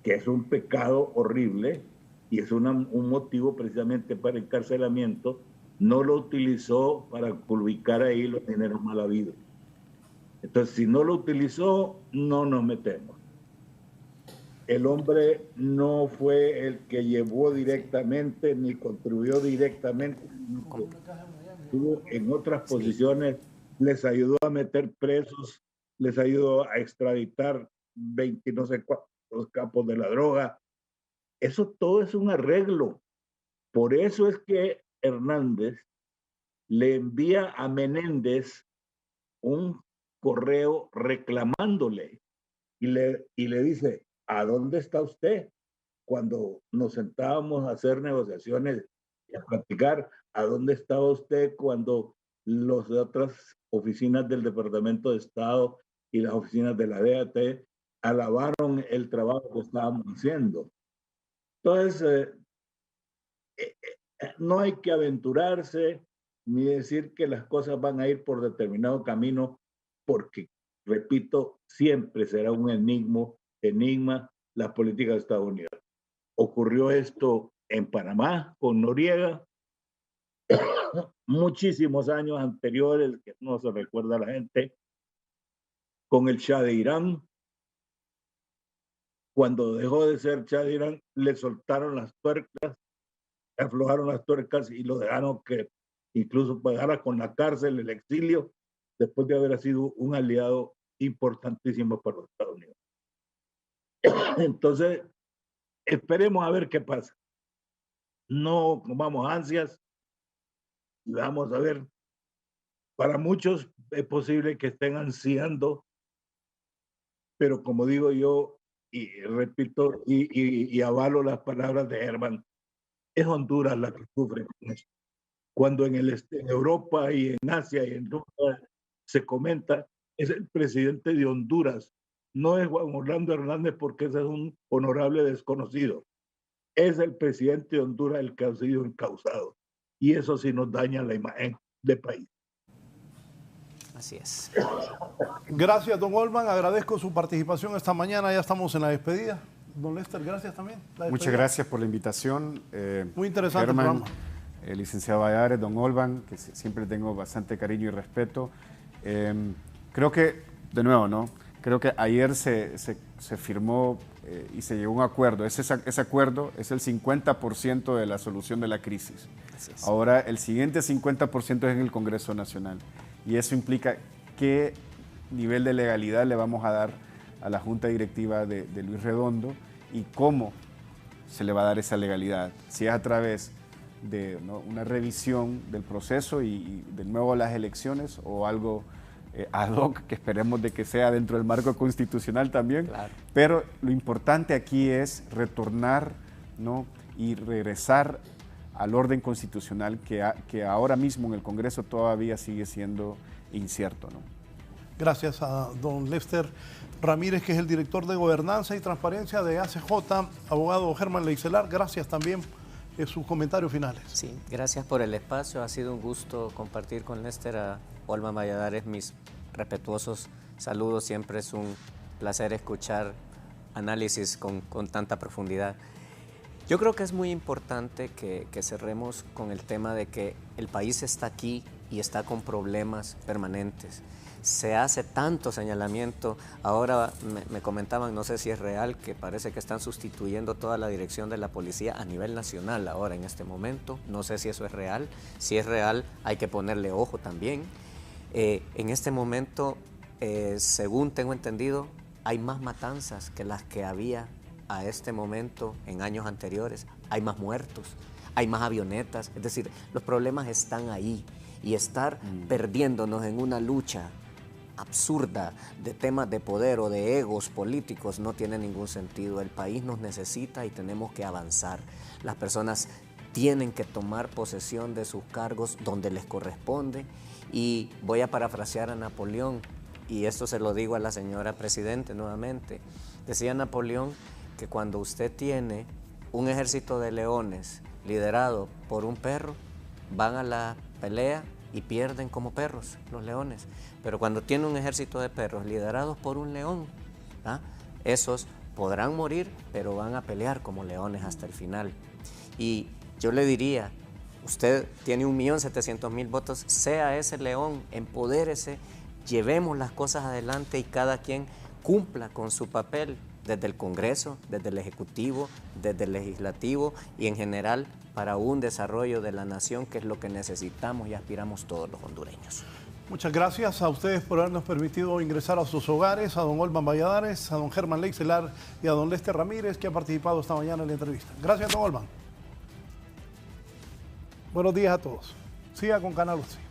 que es un pecado horrible y es un motivo precisamente para encarcelamiento, no lo utilizó para ubicar ahí los dineros mal habidos. Entonces, si no lo utilizó, no nos metemos. El hombre no fue el que llevó directamente ni contribuyó directamente. Estuvo en otras posiciones, les ayudó a meter presos, les ayudó a extraditar 20 no sé cuántos capos de la droga. Eso todo es un arreglo. Por eso es que Hernández le envía a Menéndez un correo reclamándole y le dice, ¿a dónde está usted? Cuando nos sentábamos a hacer negociaciones y a platicar, ¿a dónde estaba usted cuando las otras oficinas del Departamento de Estado y las oficinas de la DEAT alabaron el trabajo que estábamos haciendo? Entonces, no hay que aventurarse ni decir que las cosas van a ir por determinado camino, porque, repito, siempre será un enigma la política de Estados Unidos. Ocurrió esto en Panamá con Noriega, muchísimos años anteriores, que no se recuerda a la gente, con el Shah de Irán. Cuando dejó de ser Shah de Irán, le soltaron las tuercas, aflojaron las tuercas y lo dejaron que incluso pagara con la cárcel, el exilio, después de haber sido un aliado importantísimo para los Estados Unidos. Entonces, esperemos a ver qué pasa. No comamos ansias, vamos a ver. Para muchos es posible que estén ansiando, pero como digo yo, y repito, y avalo las palabras de Herman, es Honduras la que sufre con esto. Cuando en Europa y en Asia y en Rusia se comenta, es el presidente de Honduras, no es Juan Orlando Hernández porque ese es un honorable desconocido, es el presidente de Honduras el que ha sido encausado, y eso sí nos daña la imagen del país. Así es. Gracias, don Olman. Agradezco su participación esta mañana. Ya estamos en la despedida. Don Lester, gracias también. Muchas gracias por la invitación. Muy interesante el Germán, programa. El licenciado Valladares, don Olman, que siempre tengo bastante cariño y respeto. Creo que, de nuevo, ¿no? Creo que ayer se firmó y se llegó a un acuerdo. Ese acuerdo es el 50% de la solución de la crisis. Ahora, el siguiente 50% es en el Congreso Nacional. Y eso implica qué nivel de legalidad le vamos a dar a la Junta Directiva de Luis Redondo y cómo se le va a dar esa legalidad. Si es a través de, ¿no?, una revisión del proceso y de nuevo las elecciones o algo ad hoc, que esperemos de que sea dentro del marco constitucional también. Claro. Pero lo importante aquí es retornar, ¿no?, y regresar al orden constitucional que ahora mismo en el Congreso todavía sigue siendo incierto, ¿no? Gracias a don Lester Ramírez, que es el director de Gobernanza y Transparencia de ACJ, abogado Germán Leicelar. Gracias también en sus comentarios finales. Sí, gracias por el espacio. Ha sido un gusto compartir con Lester. A Olman Valladares, mis respetuosos saludos. Siempre es un placer escuchar análisis con tanta profundidad. Yo creo que es muy importante que cerremos con el tema de que el país está aquí y está con problemas permanentes. Se hace tanto señalamiento. Ahora me comentaban, no sé si es real, que parece que están sustituyendo toda la dirección de la policía a nivel nacional ahora en este momento. No sé si eso es real. Si es real, hay que ponerle ojo también. En este momento, según tengo entendido, hay más matanzas que las que había a este momento en años anteriores. Hay más muertos, hay más avionetas. Es decir, los problemas están ahí. Y estar perdiéndonos en una lucha absurda de temas de poder o de egos políticos no tiene ningún sentido. El país nos necesita y tenemos que avanzar. Las personas tienen que tomar posesión de sus cargos donde les corresponde. Y voy a parafrasear a Napoleón, y esto se lo digo a la señora Presidente nuevamente. Decía Napoleón que cuando usted tiene un ejército de leones liderado por un perro, van a la pelea y pierden como perros los leones. Pero cuando tiene un ejército de perros liderados por un león, esos podrán morir, pero van a pelear como leones hasta el final. Y yo le diría, usted tiene 1.700.000 votos, sea ese león, empodérese, llevemos las cosas adelante y cada quien cumpla con su papel desde el Congreso, desde el Ejecutivo, desde el Legislativo y en general para un desarrollo de la nación, que es lo que necesitamos y aspiramos todos los hondureños. Muchas gracias a ustedes por habernos permitido ingresar a sus hogares, a don Olman Valladares, a don Germán Leicelar y a don Lester Ramírez, que ha participado esta mañana en la entrevista. Gracias, don Olman. Buenos días a todos. Siga con Canal 11.